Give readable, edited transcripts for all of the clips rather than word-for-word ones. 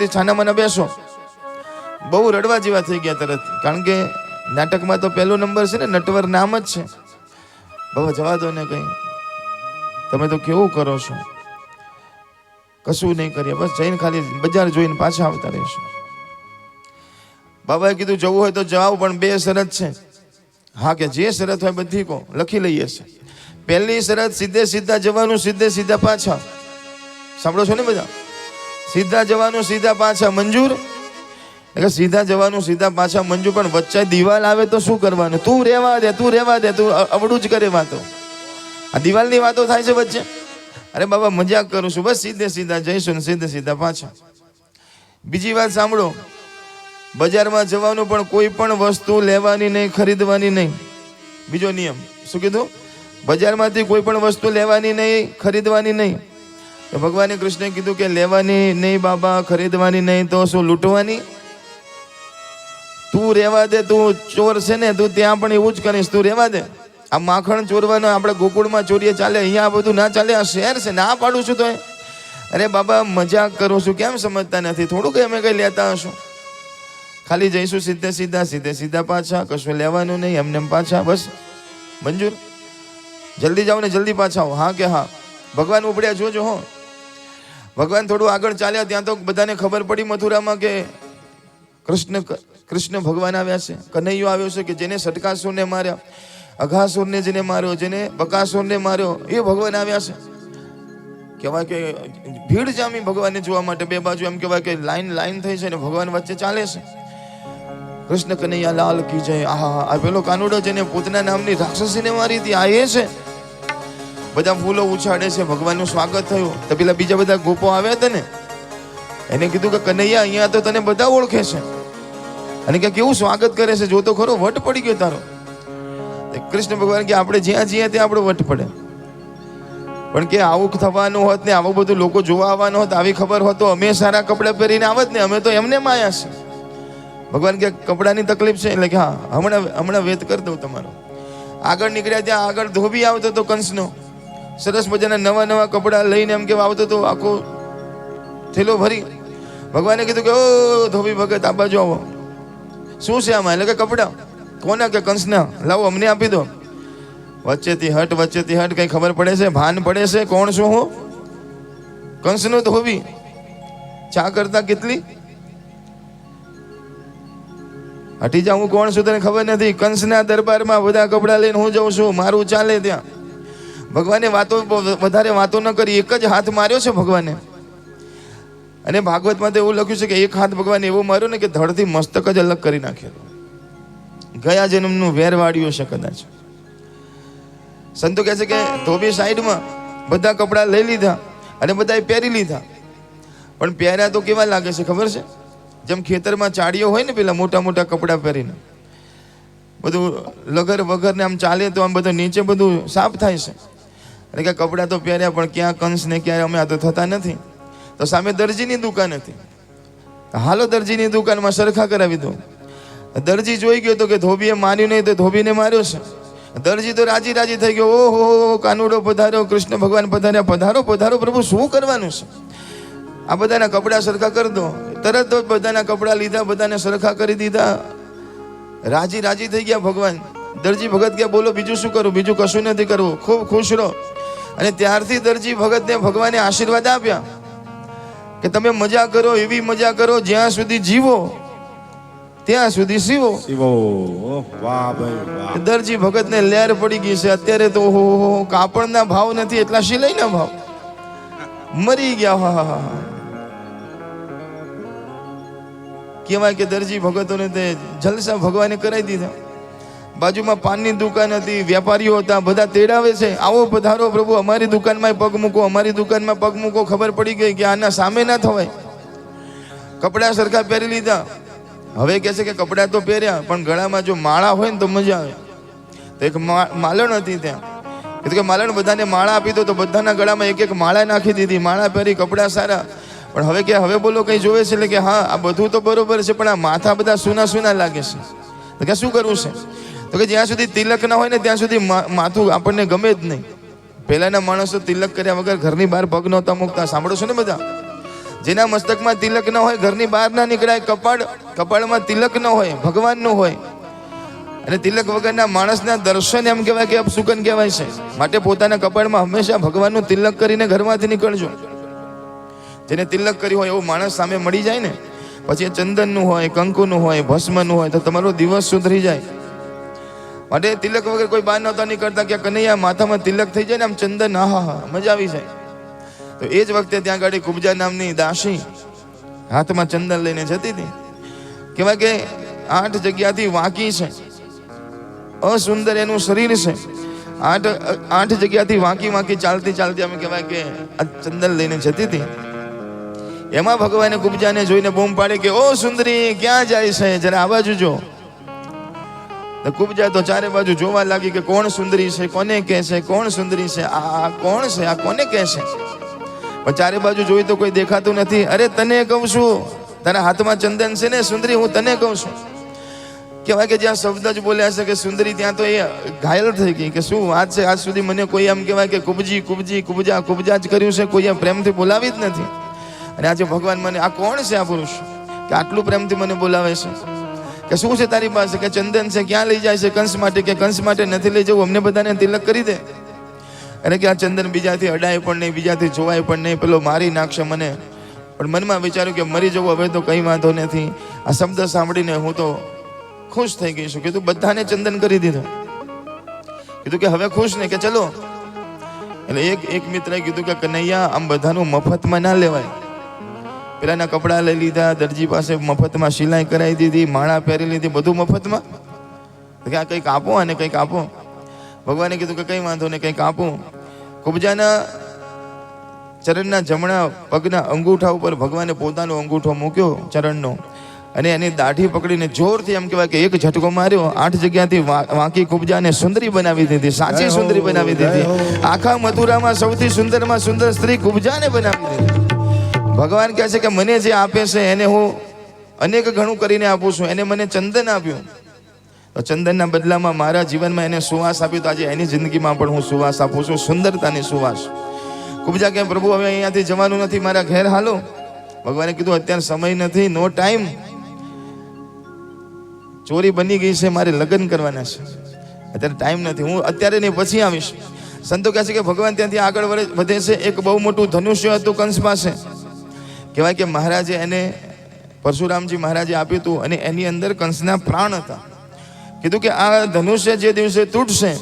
છાનામાના બેસો, બહુ રડવા જેવા થઈ ગયા તરત. કારણ કે નાટકમાં તો પહેલો નંબર છે ને, નટવર નામ જ છે. બાબા જવા દો ને, કઈ તમે તો કેવું કરો છો, કશું નહીં કરીએ, બસ જઈને ખાલી બજાર જોઈને પાછા આવતા રહેશો. બાબાએ કીધું જવું હોય તો જાઓ, પણ બે શરત છે. હા કે જે શરત હોય બધી કહો, લખી લઈએ છે. પહેલી શરત, સીધે સીધા જવાનું, સીધે સીધા પાછા. સાંભળો છો ને બધા? સીધા જવાનું, સીધા પાછા. મંજૂર? એટલે સીધા જવાનું, સીધા પાછા મંજૂર, પણ વચ્ચે દિવાલ આવે તો શું કરવાનું? તું રહેવા દે, તું રહેવા દે, તું અવડું જ કરે વાતો. આ દિવાલની વાતો થાય છે વચ્ચે. અરે બાબા મજાક કરું છું, બસ સીધે સીધા જઈશું ને સીધે સીધા પાછા. બીજી વાત સાંભળો, બજારમાં જવાનું, પણ કોઈ પણ વસ્તુ લેવાની નહીં, ખરીદવાની નહીં. બીજો નિયમ શું કીધું? બજારમાંથી કોઈ પણ વસ્તુ લેવાની નહીં, ખરીદવાની નહીં. તો ભગવાને કૃષ્ણે કીધું કે લેવાની નહીં બાબા, ખરીદવાની નહીં, તો શું લૂંટવાની? તું રહેવા દે, તું ચોર છે ને, તું ત્યાં પણ એવું જ કરીશ, તું રહેવા દે. આ માખણ ચોરવાનો આપણે ગોકુળમાં ચોરીએ ચાલે, અહીંયા આ બધું ના ચાલે. આ શહેર છે, ના પાડું છું તો. અરે બાબા મજાક કરું છું, કેમ સમજતા નથી? થોડું કઈ અમે કઈ લેતા હશું. ખાલી જઈશું સીધે સીધા, સીધે સીધા પાછા, કશું લેવાનું નહીં, એમને પાછા. બસ મંજૂર? જલ્દી જાઓ ને જલ્દી પાછા આવો. હા કે હા? ભગવાન ઉપડ્યા જોજો હો. ભગવાન થોડું આગળ ચાલ્યા, ત્યાં તો બધાને ખબર પડી મથુરામાં કે કૃષ્ણ ભગવાન આવ્યા છે, કનૈયો આવ્યો છે, કે જેને સટકાસુરને માર્યા, અઘાસુરને જેને માર્યો, જેને બકાસુરને માર્યો, એ ભગવાન આવ્યા છે. કહેવાય કે ભીડ જામી ભગવાનને જોવા માટે. બે બાજુ એમ કહેવાય કે લાઈન થઈ છે ને ભગવાન વચ્ચે ચાલે છે. કૃષ્ણ કનૈયા લાલ કી જય. આહા, આ પેલો કાનુડો જેને પૂતના નામની રાક્ષસીને મારી હતી, આ એ છે. બધા ફૂલો ઉછાળે છે, ભગવાનનું સ્વાગત થયું. તો પેલા બીજા બધા ગોપો આવ્યા હતા ને, એને કીધું કે કનૈયા અહીંયા તો તને બધા ઓળખે છે, અને કે કેવું સ્વાગત કરે છે, જો તો ખરો, વટ પડી ગયો તારો. કૃષ્ણ ભગવાન કે આપણે જ્યાં જઈએ ત્યાં આપણો વટ પડે. પણ કે આવું થવાનું હોત ને, આવું બધું લોકો જોવા આવવાનું હોત, આવી ખબર હોત તો અમે સારા કપડા પહેરીને આવત ને, અમે તો એમને માયા છે. ભગવાન કે કપડાની તકલીફ છે, એટલે કે હા હમણાં વેત કરી દઉં તમારો. આગળ નીકળ્યા, ત્યાં આગળ ધોબી આવતો તો કંસનો, સરસ મજાના નવા નવા કપડા લઈને એમ કે આવતો તો, આખો થેલો ભરી. ભગવાને કીધું કે ઓ ધોબી ભગત, આ બાજુ આવો. શું છે આમાં? એટલે કે કપડા. કોના? કે કંસના. લાવો અમને આપી દો. વચ્ચેથી હટ, કઈ ખબર પડે છે? ભાન પડે છે કોણ શું હું? કંસનો ધોબી. ચા કરતા કેટલી હટી જા, હું કોણ છું તને ખબર નથી? કંસના દરબારમાં બધા કપડા લઈને હું જઉં છું, મારું ચાલે ત્યાં. ભગવાને વધારે વાતો ન કરી, એક જ હાથ માર્યો છે ભગવાને. અને ભાગવતમાં તો એવું લખ્યું છે કે એક હાથ ભગવાન એવો માર્યો ને કે ધડથી મસ્તક જ અલગ કરી નાખેલો. ગયા જન્મનું વેર વાળ્યું છે કદાચ. સંતો કહે છે કે ધોબી સાઈડમાં બધા કપડા લઈ લીધા અને બધાએ પહેરી લીધા. પણ પહેર્યા તો કેવા લાગે છે ખબર છે? જેમ ખેતરમાં ચાડીઓ હોય ને, પેલા મોટા મોટા કપડા પહેરીને બધું લગર વગર ને આમ ચાલે તો આમ બધું નીચે બધું સાફ થાય છે. અને કે કપડાં તો પહેર્યા, પણ ક્યાં કંસ ને ક્યાં અમે આ તો થતા નથી. તો સામે દરજીની દુકાન હતી, હાલો દરજીની દુકાનમાં સરખા કરાવી દો. દરજી જોઈ ગયો તો કે ધોબીએ માર્યું નહીં, તો ધોબીને માર્યો છે. દરજી તો રાજી થઈ ગયો. ઓહો, કાનુડો પધાર્યો, કૃષ્ણ ભગવાન પધાર્યા, પધારો પધારો પ્રભુ, શું કરવાનું છે? આ બધાના કપડા સરખા કરી દો. તરત જ બધાના કપડા લીધા, બધાને સરખા કરી દીધા. રાજી થઈ ગયા ભગવાન. દરજી ભગત કે બોલો બીજું શું કરું? બીજું કશું નથી કરવું, ખૂબ ખુશ રહો. અને ત્યારથી દરજી ભગતને ભગવાને આશીર્વાદ આપ્યા કે તમે મજા કરો, એવી મજા કરો, જ્યાં સુધી જીવો ત્યાં સુધી સીવો. વાહ ભાઈ વાહ. દરજી ભગતને લહેર પડી ગઈ છે. અત્યારે તો કાપડના ભાવ નથી, એટલા સિલાઈના ભાવ. મરી ગયા. હા. કહેવાય કે દરજી ભગતોને તે જલસા ભગવાને કરાવી દીધા. બાજુમાં પાનની દુકાન હતી, વેપારીઓ હતા, બધા તેડાવે છે, આવો પધારો પ્રભુ, અમારી દુકાનમાં પગ મૂકો, અમારી દુકાનમાં પગ મૂકો. ખબર પડી ગઈ કે આના સામે ના થવાય. કપડા સરખા પહેરી લીધા. હવે કહે છે કે કપડા તો પહેર્યા, પણ ગળામાં જો માળા હોય ને તો મજા આવે. તો એક માલણ હતી ત્યાં, કીધું કે માલણ બધાને માળા આપી દો. તો બધાના ગળામાં એક એક માળા નાખી દીધી. માળા પહેરી, કપડા સારા. પણ હવે કે હવે બોલો કઈ જોવે છે? એટલે કે હા આ બધું તો બરોબર છે, પણ આ માથા બધા સુના લાગે છે. તો કે શું કરવું છે? તો કે જ્યાં સુધી તિલક ના હોય ને ત્યાં સુધી માથું આપણને ગમે જ નહીં. પહેલાના માણસો તિલક કર્યા વગર ઘરની બહાર પગ નહોતા મૂકતા. સાંભળો છો ને બધા? જેના મસ્તકમાં તિલક ન હોય ઘરની બહાર ના નીકળાય, કપાળમાં તિલક ન હોય, ભગવાનનું હોય. અને તિલક વગરના માણસના દર્શન એમ કહેવાય કે અપશુકન કહેવાય છે. માટે પોતાના કપાળમાં હંમેશા ભગવાનનું તિલક કરીને ઘરમાંથી નીકળજો. જેને તિલક કર્યું હોય એવો માણસ સામે મળી જાય ને, પછી એ ચંદનનું હોય, કંકુનું હોય, ભસ્મનું હોય તો તમારો દિવસ સુધરી જાય. માટે તિલક વગર કોઈ બહાર નહોતા નીકળતા કે કનૈયા માથામાં તિલક થઈ જાય ને આમ ચંદન, આહા મજા આવી જાય. તો એ જ વખતે ત્યાં ગાડી કુબજા નામની દાસી હાથમાં ચંદન લઈને જતી હતી. કહેવાય કે 8 જગ્યાથી વાંકી છે, અસુંદર એનું શરીર છે. 8 જગ્યાથી વાંકી ચાલતી અમે કહેવાય કે આ ચંદન લઈને જતી હતી. એમાં ભગવાને કુબજાને જોઈને બૂમ પાડી કે ઓ સુંદરી ક્યાં જાય છે, જરા આ બાજુ જો. તો કુબજા તો ચારે બાજુ જોવા લાગી કે કોણ સુંદરી છે, કોને કહે છે, કોણ સુંદરી છે, આ કોણ છે, આ કોને કહે છે. પણ ચારે બાજુ જોઈ તો કોઈ દેખાતું નથી. અરે તને કહું છું, તારા હાથમાં ચંદન છે ને સુંદરી, હું તને કહું છું. કહેવાય કે જ્યાં શબ્દ જ બોલ્યા છે કે સુંદરી, ત્યાં તો એ ઘાયલ થઈ ગઈ કે શું વાત છે. આજ સુધી મને કોઈ એમ કહેવાય કે કુબજા જ કર્યું છે, કોઈ પ્રેમથી બોલાવી જ નથી. અને આજે ભગવાન મને, આ કોણ છે આ પુરુષ કે આટલું પ્રેમથી મને બોલાવે છે, કે શું છે તારી પાસે, કે ચંદન છે, ક્યાં લઈ જાય છે કંસ માટે, કે કંસ માટે નથી લઈ જવું, અમને બધાને તિલક કરી દે. અને કે આ ચંદન બીજાથી અડાય પણ નહીં, બીજાથી જોવાય પણ નહીં, પેલો મારી નાખશે મને. પણ મનમાં વિચાર્યું કે મરી જવું હવે તો કંઈ વાંધો નથી. આ શબ્દ સાંભળીને હું તો ખુશ થઈ ગઈ છું. કીધું બધાને ચંદન કરી દીધું. કીધું કે હવે ખુશ ને, કે ચલો. એટલે એક મિત્રએ કીધું કે કનૈયા આમ બધાનું મફતમાં ના લેવાય. પેલાના કપડાં લઈ લીધા, દરજી પાસે મફતમાં સિલાઈ કરાવી દીધી, માળા પહેરી લીધી, બધું મફતમાં. કે આ કંઈક આપો અને કંઈક આપો. ભગવાને કીધું કે કંઈ વાંધો નહીં, કંઈક આપું. કુબજાના ચરણના જમણા પગના અંગૂઠા ઉપર ભગવાને પોતાનો અંગૂઠો મૂક્યો ચરણનો, અને એની દાઢી પકડીને જોરથી એમ કહેવાય કે એક ઝટકો માર્યો. 8 જગ્યાથી વાંકી કુબજાને સુંદરી બનાવી દીધી, સાચી સુંદરી બનાવી દીધી. આખા મથુરામાં સૌથી સુંદરમાં સુંદર સ્ત્રી કુબજાને બનાવી દીધી. ભગવાન કહે છે કે મને જે આપે છે એને હું અનેક ઘણું કરીને આપું છું. એને મને ચંદન આપ્યું, તો ચંદનના બદલામાં મારા જીવનમાં એને સુવાસ આપ્યું. તો આજે એની જિંદગીમાં પણ હું સુવાસ આપું છું, સુંદરતાની સુવાસ. કુબજા કે પ્રભુ હવે અહીંયાથી જવાનું નથી, મારા ઘેર હાલો. ભગવાને કીધું અત્યારે સમય નથી, નો ટાઈમ. ચોરી બની ગઈ છે, મારે લગ્ન કરવાના છે, અત્યારે ટાઈમ નથી, હું અત્યારે નહીં પછી આવીશ. સંતો કહે છે કે ભગવાન ત્યાંથી આગળ વધે છે. એક બહુ મોટું ધનુષ્ય હતું કંસ પાસે. કહેવાય કે મહારાજે એને, પરશુરામજી મહારાજે આપ્યું હતું, અને એની અંદર કંસના પ્રાણ હતા. કીધું કે આ ધનુષ્ય જે દિવસે તૂટશે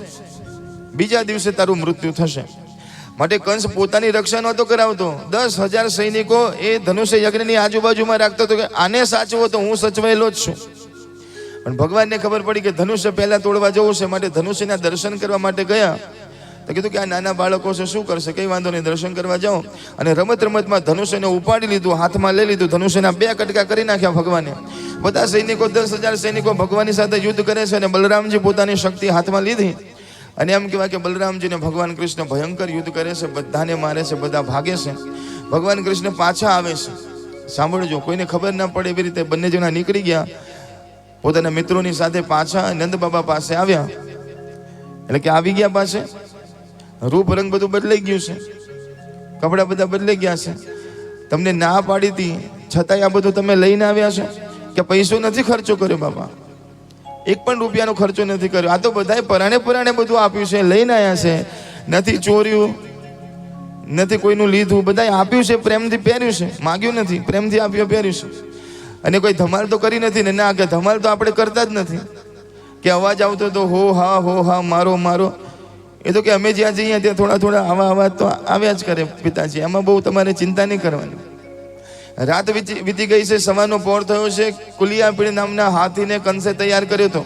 બીજા દિવસે તારું મૃત્યુ થશે. માટે કંસ પોતાની રક્ષા નહોતો કરાવતો. 10,000 સૈનિકો એ ધનુષ્ય યજ્ઞની આજુબાજુમાં રાખતો હતો કે આને સાચવો તો હું સચવાયેલો જ છું. પણ ભગવાનને ખબર પડી કે ધનુષ્ય પહેલા તોડવા જવું છે, માટે ધનુષ્યના દર્શન કરવા માટે ગયા. તો કીધું કે આ નાના બાળકો છે, શું કરશે, કંઈ વાંધો નહીં, દર્શન કરવા જાઓ. અને રમતમાં ધનુષ્યને ઉપાડી લીધું, હાથમાં લઈ લીધું, ધનુષ્યના 2 કટકા કરી નાખ્યા ભગવાને. બધા સૈનિકો, 10,000 સૈનિકો ભગવાનની સાથે યુદ્ધ કરે છે. અને બલરામજી પોતાની શક્તિ હાથમાં લીધી, અને એમ કહેવાય કે બલરામજીને ભગવાન કૃષ્ણ ભયંકર યુદ્ધ કરે છે, બધાને મારે છે, બધા ભાગે છે. ભગવાન કૃષ્ણ પાછા આવે છે. સાંભળજો, કોઈને ખબર ના પડે એવી રીતે બંને જણા નીકળી ગયા પોતાના મિત્રોની સાથે પાછા નંદ બાબા પાસે આવ્યા. એટલે કે આવી ગયા પાસે, રૂપ રંગ બધું બદલાઈ ગયું છે, કપડા બધા બદલાઈ ગયા છે. તમને ના પાડી હતી છતાંય આ બધું તમે લઈને આવ્યા છો, કે પૈસો નથી ખર્ચો કર્યો બાપા, 1 પણ રૂપિયાનો ખર્ચો નથી કર્યો. આ તો બધાએ પરાણે બધું આપ્યું છે, લઈને આવ્યા છે, નથી ચોર્યું, નથી કોઈનું લીધું, બધાએ આપ્યું છે, પ્રેમથી પહેર્યું છે, માગ્યું નથી, પ્રેમથી આપ્યું, પહેર્યું છે. અને કોઈ ધમાલ તો કરી નથી ને, ના કે ધમાલ તો આપણે કરતા જ નથી. કે અવાજ આવતો તો હો હા મારો. એ તો કે અમે જ્યાં જઈએ ત્યાં થોડા આવા અવાજ તો આવ્યા જ કરે પિતાજી, એમાં બહુ તમારે ચિંતા નહીં કરવાની. રાત વીતી ગઈ છે, સવારનો પહોર થયો છે. કુલિયાપીડ નામના હાથીને કંસે તૈયાર કર્યો હતો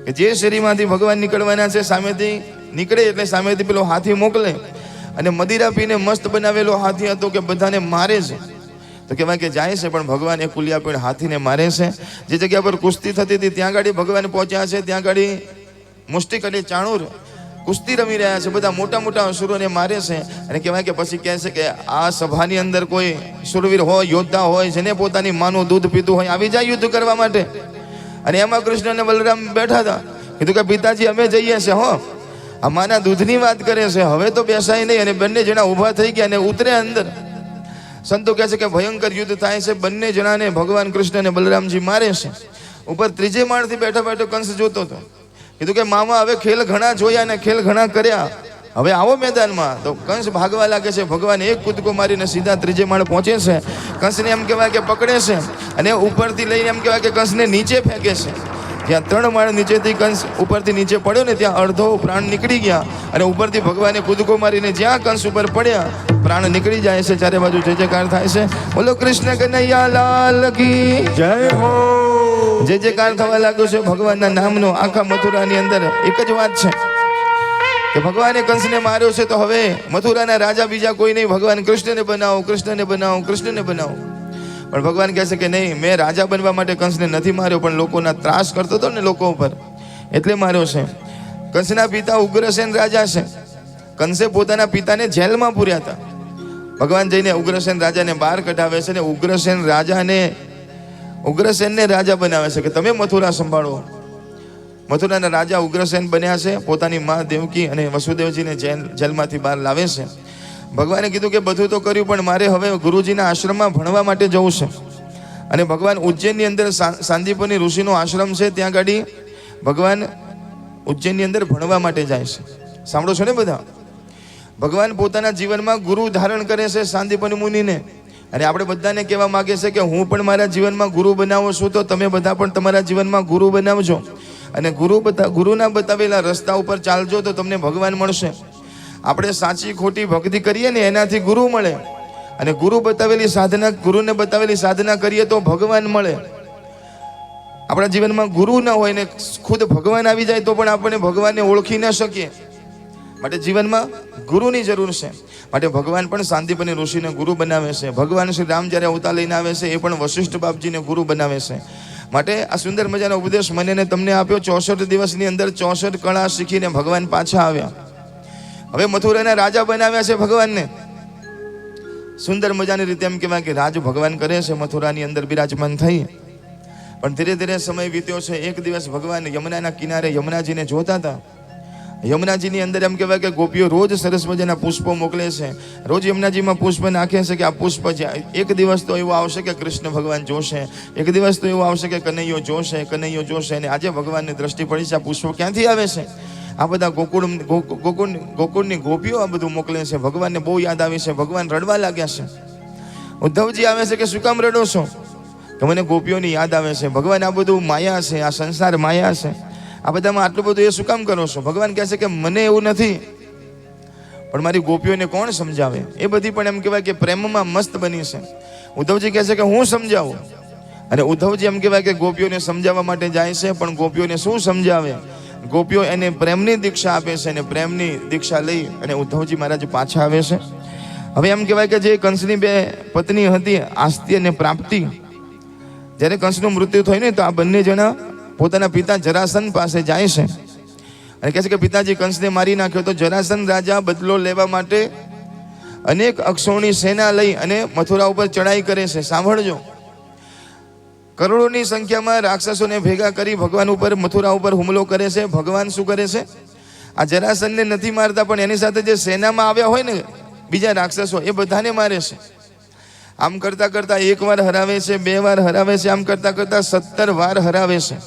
કે જે શેરીમાંથી ભગવાન નીકળવાના છે, સામેથી નીકળે એટલે સામેથી પેલો હાથી મોકલે. અને મદિરા પીને મસ્ત બનાવેલો હાથી હતો કે બધાને મારે છે. તો કહેવાય કે જાય છે, પણ ભગવાન એ કુલિયાપીડ હાથીને મારે છે. જે જગ્યા પર કુસ્તી થતી હતી ત્યાં ગાડી ભગવાન પહોંચ્યા છે. ત્યાં ગાડી મુષ્ટિક અને ચાણૂર કુસ્તી રમી રહ્યા છે, બધા મોટા અસુરોને મારે છે. અને કહેવાય કે પછી કહે છે કે આ સભાની અંદર કોઈ સુરવીર હોય, યોદ્ધા હોય, જેને પોતાની માનું દૂધ પીતું હોય, આવી જાય યુદ્ધ કરવા માટે. અને એમાં કૃષ્ણ અને બલરામ બેઠા હતા. કીધું કે પિતાજી અમે જઈએ છે, હો આ માના દૂધની વાત કરે છે, હવે તો બેસાય નહીં. અને બંને જણા ઊભા થઈ ગયા અને ઉતરે અંદર. સંતો કહે છે કે ભયંકર યુદ્ધ થાય છે, બંને જણાને ભગવાન કૃષ્ણ અને બલરામજી મારે છે. ઉપર ત્રીજે માળથી બેઠો બેઠો કંસ જોતો હતો. કીધું કે મામા હવે ખેલ ઘણા જોયા ને ખેલ ઘણા કર્યા, હવે આવો મેદાનમાં. તો કંસ ભાગવા લાગે છે. ભગવાન એક કૂદકો મારીને સીધા ત્રીજે માળ પહોંચે છે. કંસને એમ કહેવાય કે પકડે છે અને ઉપરથી લઈને એમ કહેવાય કે કંસને નીચે ફેંકે છે. જ્યાં 3 માળ નીચેથી કંસ ઉપરથી નીચે પડ્યો ને ત્યાં અડધો પ્રાણ નીકળી ગયા અને ઉપરથી ભગવાને કૂદકો મારીને જ્યાં કંસ ઉપર પડ્યા પ્રાણ નીકળી જાય છે. ચારે બાજુ જય જયકાર થાય છે. બોલો કૃષ્ણ કનૈયા લાલ કી જય હો. જય જયકાર થવા લાગ્યો છે ભગવાનના નામનો. આખા મથુરાની અંદર એક જ વાત છે કે ભગવાને કંસને માર્યો છે તો હવે મથુરાના રાજા બીજા કોઈ નહીં, ભગવાન કૃષ્ણને બનાવો, કૃષ્ણને બનાવો, કૃષ્ણને બનાવો. પણ ભગવાન કહે છે કે નહીં, મેં રાજા બનવા માટે કંસને નથી માર્યો, પણ લોકોના ત્રાસ કરતો હતો ને લોકો ઉપર એટલે માર્યો છે. કંસના પિતા ઉગ્રસેન રાજા છે. કંસે પોતાના પિતાને જેલમાં પૂર્યા હતા. ભગવાન જઈને ઉગ્રસેન રાજાને બહાર કઢાવે છે ને ઉગ્રસેનને રાજા બનાવે છે કે તમે મથુરા સંભાળો. મથુરાના રાજા ઉગ્રસેન બન્યા છે. પોતાની મા દેવકી અને વસુદેવજીને જેલમાંથી બહાર લાવે છે. ભગવાને કીધું કે બધું તો કર્યું, પણ મારે હવે ગુરુજીના આશ્રમમાં ભણવા માટે જવું છે. અને ભગવાન ઉજ્જૈનની અંદર સાંદીપની ઋષિનો આશ્રમ છે, ત્યાં ગાડી ભગવાન ઉજ્જૈનની અંદર ભણવા માટે જાય છે. સાંભળો છો ને બધા? ભગવાન પોતાના જીવનમાં ગુરુ ધારણ કરે છે સાંદીપની મુનિને. અને આપણે બધાને કહેવા માંગે છે કે હું પણ મારા જીવનમાં ગુરુ બનાવું છું, તો તમે બધા પણ તમારા જીવનમાં ગુરુ બનાવજો. અને ગુરુના બતાવેલા રસ્તા ઉપર ચાલજો તો તમને ભગવાન મળશે. આપણે સાચી ખોટી ભક્તિ કરીએ ને એનાથી ગુરુ મળે, અને ગુરુને બતાવેલી સાધના કરીએ તો ભગવાન મળે. આપણા જીવનમાં ગુરુ ના હોય ને ખુદ ભગવાન આવી જાય તો પણ આપણે ભગવાનને ઓળખી ન શકીએ. માટે જીવનમાં ગુરુની જરૂર છે. માટે ભગવાન પણ સાંદીપની ઋષિને ગુરુ બનાવે છે. ભગવાન શ્રી રામ જ્યારે અવતાર લઈને આવે છે એ પણ વશિષ્ઠ બાપજીને ગુરુ બનાવે છે. માટે આ સુંદર મજાનો ઉપદેશ મને ને તમને આપ્યો. 64 દિવસની અંદર 64 કળા શીખીને ભગવાન પાછા આવ્યા. હવે મથુરાના રાજા બનાવ્યા છે ભગવાનને. સુંદર મજાની રીતે એમ કહેવાય કે રાજ ભગવાન કરે છે, મથુરાની અંદર બિરાજમાન થઈ. પણ ધીરે ધીરે સમય વીત્યો છે. એક દિવસ ભગવાન યમુનાના કિનારે યમુનાજીને જોતા હતા. યમુનાજીની અંદર એમ કહેવાય કે ગોપીઓ રોજ સરસ મજાના પુષ્પો મોકલે છે. રોજ યમુનાજીમાં પુષ્પ નાખે છે કે આ પુષ્પ છે. એક દિવસ તો એવું આવશે કે કૃષ્ણ ભગવાન જોશે, એક દિવસ તો એવું આવશે કે કનૈયો જોશે. અને આજે ભગવાનની દ્રષ્ટિ પડી છે. આ પુષ્પો ક્યાંથી આવે છે? આ બધા ગોકુળની ગોપીઓ આ બધું મોકલે છે. ભગવાનને બહુ યાદ આવી છે. ભગવાન રડવા લાગ્યા છે. ઉદ્ધવજી આવે છે કે શું કામ રડો છો? તો મને ગોપીઓની યાદ આવે છે. ભગવાન આ બધું માયા છે, આ સંસાર માયા છે, આ બધામાં આટલું બધું એ શું કામ કરો છો? ભગવાન કહે છે કે મને એવું નથી, પણ મારી ગોપીઓને કોણ સમજાવે? એ બધી પણ એમ કહેવાય કે પ્રેમમાં મસ્ત બની છે. ઉદ્ધવજી કહે છે કે હું સમજાવું. અને ઉદ્ધવજી એમ કહેવાય કે ગોપીઓને સમજાવવા માટે જાય છે, પણ ગોપીઓને શું સમજાવે? ગોપીઓ એને પ્રેમની દીક્ષા આપે છે, અને પ્રેમની દીક્ષા લઈ અને ઉદ્ધવજી મહારાજ પાછા આવે છે. હવે એમ કહેવાય કે જે કંસની 2 પત્ની હતી, આસ્તી અને પ્રાપ્તિ, જ્યારે કંસનું મૃત્યુ થયું ને તો આ બંને જણા પોતાના પિતા જરાસંધ પાસે જાય છે અને કહે છે કે પિતાજી કંસને મારી નાખ્યો. તો જરાસંધ રાજા બદલો લેવા માટે અનેક અક્ષોની સેના લઈ અને મથુરા ઉપર ચડાઈ કરે છે. સાંભળજો, કરોડોની સંખ્યામાં રાક્ષસોને ભેગા કરી ભગવાન ઉપર, મથુરા ઉપર હુમલો કરે છે. ભગવાન શું કરે છે? આ જરાસંધને નથી મારતા, પણ એની સાથે જે સેનામાં આવ્યા હોય ને બીજા રાક્ષસો, એ બધાને મારે છે. આમ કરતા કરતા 1 વાર હરાવે છે, 2 વાર હરાવે છે, આમ કરતા કરતા 17 વાર હરાવે છે.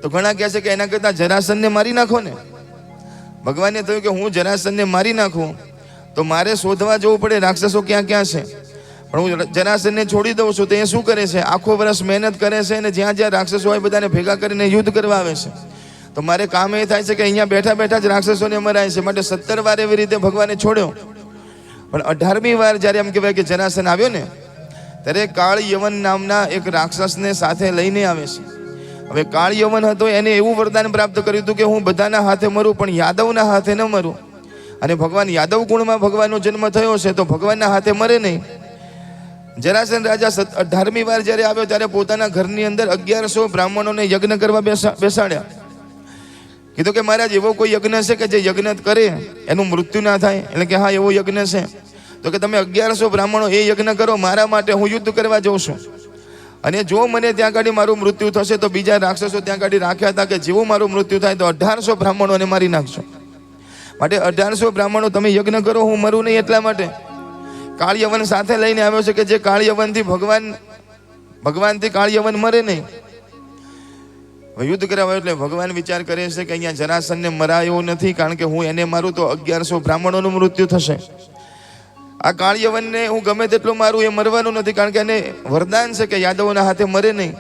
તો ઘણા કહે છે કે એના કરતા જરાસંધને મારી નાખો ને. ભગવાને થયું કે હું જરાસંધને મારી નાખું તો મારે શોધવા જવું પડે રાક્ષસો ક્યાં ક્યાં છે. પણ હું જરાસંધને છોડી દઉં છું તો એ શું કરે છે? આખો વર્ષ મહેનત કરે છે અને જ્યાં જ્યાં રાક્ષસો હોય બધાને ભેગા કરીને યુદ્ધ કરવા આવે છે. તો મારે કામ એ થાય છે કે અહીંયા બેઠા બેઠા જ રાક્ષસોને મરાય છે. માટે 17 વાર એવી રીતે ભગવાને છોડ્યો. પણ 18મી વાર જ્યારે એમ કહેવાય કે જરાસંધ આવ્યો ને ત્યારે કાળ યવન નામના એક રાક્ષસને સાથે લઈને આવે છે. હવે કાળ યવન હતો, એને એવું વરદાન પ્રાપ્ત કર્યું હતું કે હું બધાના હાથે મરું પણ યાદવના હાથે ન મરું. અને ભગવાન યાદવ કુળમાં ભગવાનનો જન્મ થયો છે તો ભગવાનના હાથે મરે નહીં. જરાસંધ રાજા 18મી વાર જ્યારે આવ્યો ત્યારે પોતાના ઘરની અંદર 1100 બ્રાહ્મણોને યજ્ઞ કરવા બેસાડ્યા. કીધું કે મહારાજ એવો કોઈ યજ્ઞ છે કે જે યજ્ઞ કરે એનું મૃત્યુ ના થાય? એટલે કે હા, એવો યજ્ઞ છે. તો કે તમે 1100 બ્રાહ્મણો એ યજ્ઞ કરો મારા માટે, હું યુદ્ધ કરવા જાઉં છું. અને જો મને ત્યાં ગાડી મારું મૃત્યુ થશે તો બીજા રાક્ષસો ત્યાં ગાડી રાખ્યા હતા કે જેવું મારું મૃત્યુ થાય તો 1800 બ્રાહ્મણોને મારી નાખશો. માટે 1800 બ્રાહ્મણો તમે યજ્ઞ કરો, હું મરું નહીં એટલા માટે. કાળ યવન સાથે લઈને આવ્યો છે કે જે કાળ યવનથી ભગવાનથી કાળ યવન મરે નહીં. યુદ્ધ કરાવ્યો એટલે ભગવાન વિચાર કરે છે કે અહીંયા જરાસંધને મરાયો નથી, કારણ કે હું એને મારું તો 1100 બ્રાહ્મણોનું મૃત્યુ થશે. આ કાળ યવનને હું ગમે તેટલું મારું, એ મરવાનું નથી, કારણ કે એને વરદાન છે કે યાદવોના હાથે મરે નહીં.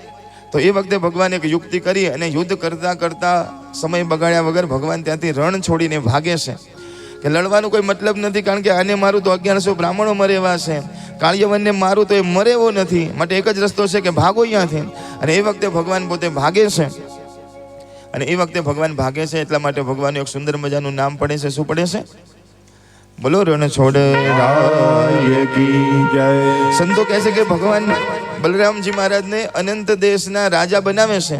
તો એ વખતે ભગવાન એક યુક્તિ કરી અને યુદ્ધ કરતા કરતા સમય બગાડ્યા વગર ભગવાન ત્યાંથી રણ છોડીને ભાગે છે કે લડવાનું કોઈ મતલબ નથી, કારણ કે આને મારું તો 1100 બ્રાહ્મણો મરે એવા છે, કાળિયવનને મારું તો એ મરે એવો નથી, માટે એક જ રસ્તો છે કે ભાગો અહીંયાથી. અને એ વખતે ભગવાન પોતે ભાગે છે. અને એ વખતે ભગવાન ભાગે છે એટલા માટે ભગવાનનું એક સુંદર મજાનું નામ પડે છે. શું પડે છે? બોલો રણ છોડ રાય કી જય. સંતો કહે છે કે ભગવાન બલરામજી મહારાજને અનંત દેશના રાજા બનાવે છે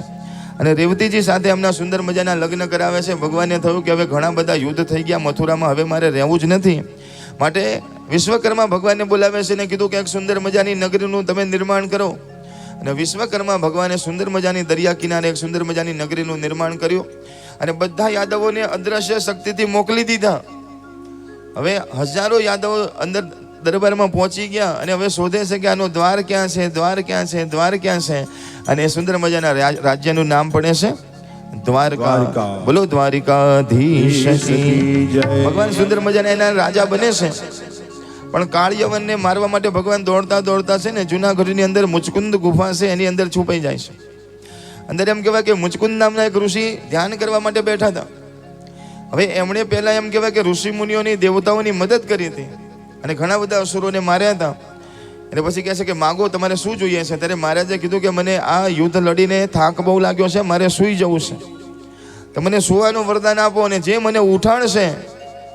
અને રેવતીજી સાથે એમના સુંદર મજાના લગ્ન કરાવે છે. ભગવાનને થયું કે હવે ઘણા બધા યુદ્ધ થઈ ગયા મથુરામાં, હવે મારે રહેવું જ નથી, માટે વિશ્વકર્મા ભગવાનને બોલાવે છે અને કીધું કે એક સુંદર મજાની નગરીનું તમે નિર્માણ કરો. અને વિશ્વકર્મા ભગવાને સુંદર મજાની દરિયા કિનારે એક સુંદર મજાની નગરીનું નિર્માણ કર્યું અને બધા યાદવોને અદ્રશ્ય શક્તિથી મોકલી દીધા. હવે હજારો યાદવો અંદર દરબારમાં પહોંચી ગયા અને હવે શોધે છે કે આનો દ્વાર ક્યાં છે, દ્વાર ક્યાં છે, દ્વાર ક્યાં છે. અને એ સુંદર મજાના રાજ્યનું નામ પડે છે દ્વારકા. બોલો દ્વારિકાધીશ કી જય. ભગવાન સુંદર મજાના એના રાજા બને છે. પણ કાળયવનને મારવા માટે ભગવાન દોડતા દોડતા છે ને જુનાગઢની અંદર મુચકુંદ ગુફા છે એની અંદર છુપાઈ જાય છે. અંદર એમ કહેવાય કે મુચકુંદ નામના એક ઋષિ ધ્યાન કરવા માટે બેઠા હતા. હવે એમણે પહેલા એમ કહેવાય કે ઋષિ મુનિઓની દેવતાઓની મદદ કરી હતી અને ઘણા બધા અસુરોને માર્યા હતા. એટલે પછી કહે છે કે માગો, તમારે શું જોઈએ છે? ત્યારે મહારાજે કીધું કે મને આ યુદ્ધ લડીને થાક બહુ લાગ્યો છે, મારે સૂઈ જવું છે, તો મને સુવાનું વરદાન આપો અને જે મને ઉઠાડશે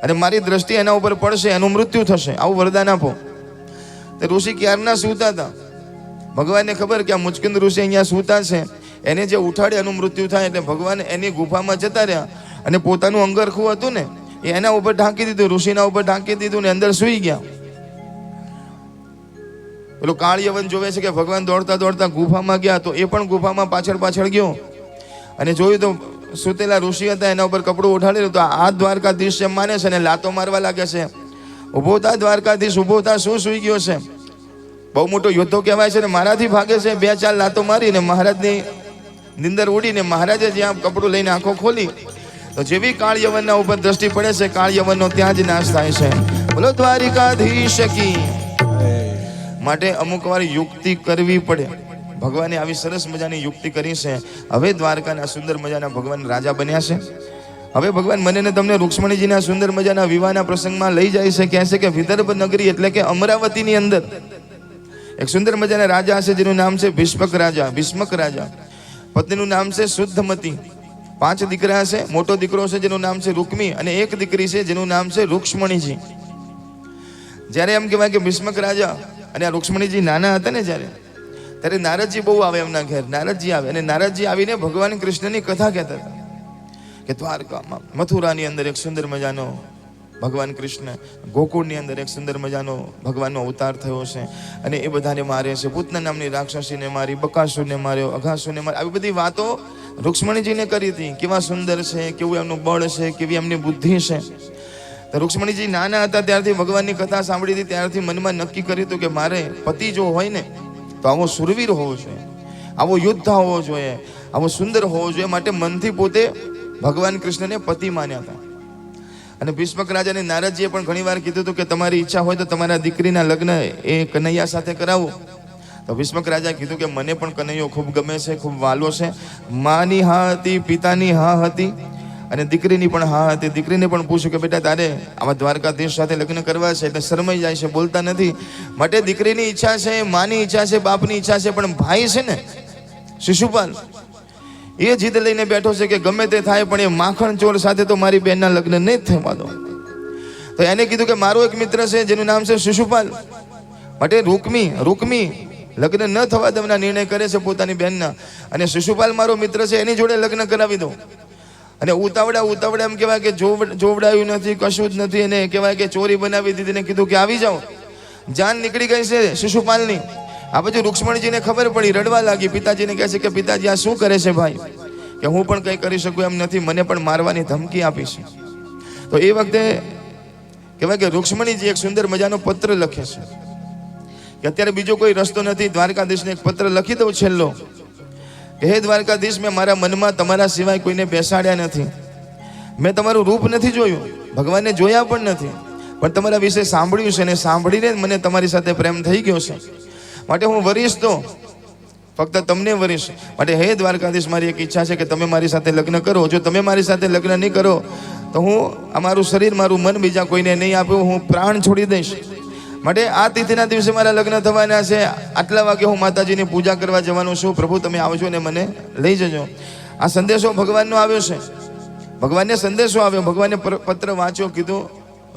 અને મારી દ્રષ્ટિ એના ઉપર પડશે એનું મૃત્યુ થશે, આવું વરદાન આપો. તે ઋષિ ક્યારના સૂતા હતા. ભગવાનને ખબર કે આ મુચકુંદ ઋષિ અહીંયા સૂતા છે, એને જે ઉઠાડે એનું મૃત્યુ થાય. એટલે ભગવાન એની ગુફામાં જતા રહ્યા અને પોતાનું અંગરખું હતું ને એ એના ઉપર ઢાંકી દીધું, ઋષિના ઉપર ઢાંકી દીધું ને અંદર સૂઈ ગયા. પેલું કાળયવન જોવે છે કે ભગવાન દોડતા દોડતા ગુફામાં ગયા, તો એ પણ ગુફામાં પાછળ પાછળ ગયો અને જોયું તો સુતેલા ઋષિ હતા, એના ઉપર કપડું ઉઠાડેલું. તો આ દ્વારકાધીશ એમ માને છે અને લાતો મારવા લાગે છે. ઉભો થા દ્વારકાધીશ, ઉભો થા, શું સૂઈ ગયો છે? બહુ મોટો યોદ્ધો કહેવાય છે ને મારાથી ભાગે છે. 2-4 લાતો મારીને મહારાજની નિંદર ઉડીને મહારાજે જ્યાં કપડું લઈને આંખો ખોલી તો જેવી કાળયવનના ઉપર દ્રષ્ટિ પડે છે કાળયવનનો ત્યાં જ નાશ થાય છે. બોલો દ્વારિકાધીશ કી. માટે અમુક વાર યુક્તિ કરવી પડે. ભગવાને આવી સરસ મજાની યુક્તિ કરી છે. હવે દ્વારકાના સુંદર મજાના ભગવાન રાજા બન્યા છે. હવે ભગવાન મને ને તમને રૂક્ષ્મણીજીના સુંદર મજાના વિવાહના પ્રસંગમાં લઈ જાય છે. કહે છે કે વિદર્ભ નગરી એટલે કે અમરાવતીની અંદર એક સુંદર મજાના રાજા છે જેનું નામ છે ભીષ્મક રાજા. ભીષ્મક રાજા પત્નીનું નામ છે શુદ્ધમતી. 5 દીકરા છે. મોટો દીકરો છે જેનું નામ છે રૂકમી અને એક દીકરી છે જેનું નામ છે રૂક્ષ્મણીજી. જ્યારે એમ કહેવાય કે ભીષ્મક રાજા અને આ રૂક્ષ્મણીજી નાના હતા ને ત્યારે નારદજી બહુ આવે એમના ઘેર. નારદજી આવે અને નારદજી આવીને ભગવાન કૃષ્ણની કથા કહેતા હતા કે દ્વારકામાં મથુરાની અંદર એક સુંદર મજાનો ભગવાન કૃષ્ણ, ગોકુળની અંદર એક સુંદર મજાનો ભગવાનનો અવતાર થયો છે અને એ બધાને મારે છે. પૂતના નામની રાક્ષસીને મારી, બકાસુરને માર્યો, અઘાસુરને માર્યો. આવી બધી વાતો રૂક્ષ્મણીજીને કરી હતી. કેવા સુંદર છે, કેવું એમનું બળ છે, કેવી એમની બુદ્ધિ છે. તો રૂક્ષ્મણીજી નાના હતા ત્યારથી ભગવાનની કથા સાંભળી હતી, ત્યારથી મનમાં નક્કી કર્યું હતું કે મારે પતિ જો હોય ને તો આવો સુરવીર હોવો જોઈએ, આવો યોદ્ધા હોવો જોઈએ, આવો સુંદર હોવો જોઈએ. માટે મનથી પોતે ભગવાન કૃષ્ણને પતિ માન્યા હતા. અને ભીષ્મક રાજાને નારદજીએ પણ ઘણી વાર કીધું હતું કે તમારી ઈચ્છા હોય તો તમારા દીકરીના લગ્ન એ કનૈયા સાથે કરાવો. તો ભીષ્મક રાજાએ કીધું કે મને પણ કનૈયો ખૂબ ગમે છે, ખૂબ વાલો છે. માની હા હતી, પિતાની હા હતી અને દીકરીની પણ હા હતી. દીકરીને પણ પૂછ્યું કે બેટા તારે આવા દ્વારકાધીશ સાથે લગ્ન કરવા છે, એટલે શરમાઈ જાય છે, બોલતા નથી. માટે દીકરીની ઈચ્છા છે, માની ઈચ્છા છે, બાપની ઈચ્છા છે, પણ ભાઈ છે ને શિશુપાલ એ જીદ લઈને બેઠો છે કે ગમે તે થાય પણ એ માખણ ચોર સાથે તો મારી બહેનના લગ્ન નહીં થવા દો. તો એને કીધું કે મારો એક મિત્ર છે જેનું નામ છે શિશુપાલ. માટે રૂકમી લગ્ન ન થવા દેવાના નિર્ણય કરે છે પોતાની બહેનના. અને શિશુપાલ મારો મિત્ર છે, એની જોડે લગ્ન કરાવી દો. અને ઉતાવળા એમ કહેવાય કે જોવડાયું નથી, કશું જ નથી. એને કહેવાય કે ચોરી બનાવી દીધી ને કીધું કે આવી જાઓ. જાન નીકળી ગઈ છે શિશુપાલની. આ બાજુ રૂક્ષ્મણીજીને ખબર પડી, રડવા લાગી. પિતાજીને કહે છે કે પિતાજી આ શું કરે છે ભાઈ? કે હું પણ કંઈ કરી શકું એમ નથી, મને પણ મારવાની ધમકી આપી છે. તો એ વખતે કહેવાય કે રૂક્ષ્મણીજી એક સુંદર મજાનો પત્ર લખે છે કે અત્યારે બીજો કોઈ રસ્તો નથી, દ્વારકાધીશને એક પત્ર લખી દઉં છેલ્લો કે હે દ્વારકાધીશ, મેં મારા મનમાં તમારા સિવાય કોઈને બેસાડ્યા નથી, મેં તમારું રૂપ નથી જોયું, ભગવાનને જોયા પણ નથી, પણ તમારા વિશે સાંભળ્યું છે અને સાંભળીને મને તમારી સાથે પ્રેમ થઈ ગયો છે, માટે હું વરીશ તો ફક્ત તમને વરીશ, માટે હે દ્વારકાધીશ, મારી એક ઈચ્છા છે કે તમે મારી સાથે લગ્ન કરો, જો તમે મારી સાથે લગ્ન નહીં કરો તો હું અમારું શરીર મારું મન બીજા કોઈને નહીં આપ્યું, હું પ્રાણ છોડી દઈશ, માટે આ તિથિના દિવસે મારા લગ્ન થવાના છે, આટલા વાગે હું માતાજીની પૂજા કરવા જવાનું છું, પ્રભુ તમે આવજો ને મને લઈ જજો. આ સંદેશો ભગવાનનો આવ્યો છે, ભગવાનને સંદેશો આવ્યો, ભગવાનને પત્ર વાંચ્યો, કીધું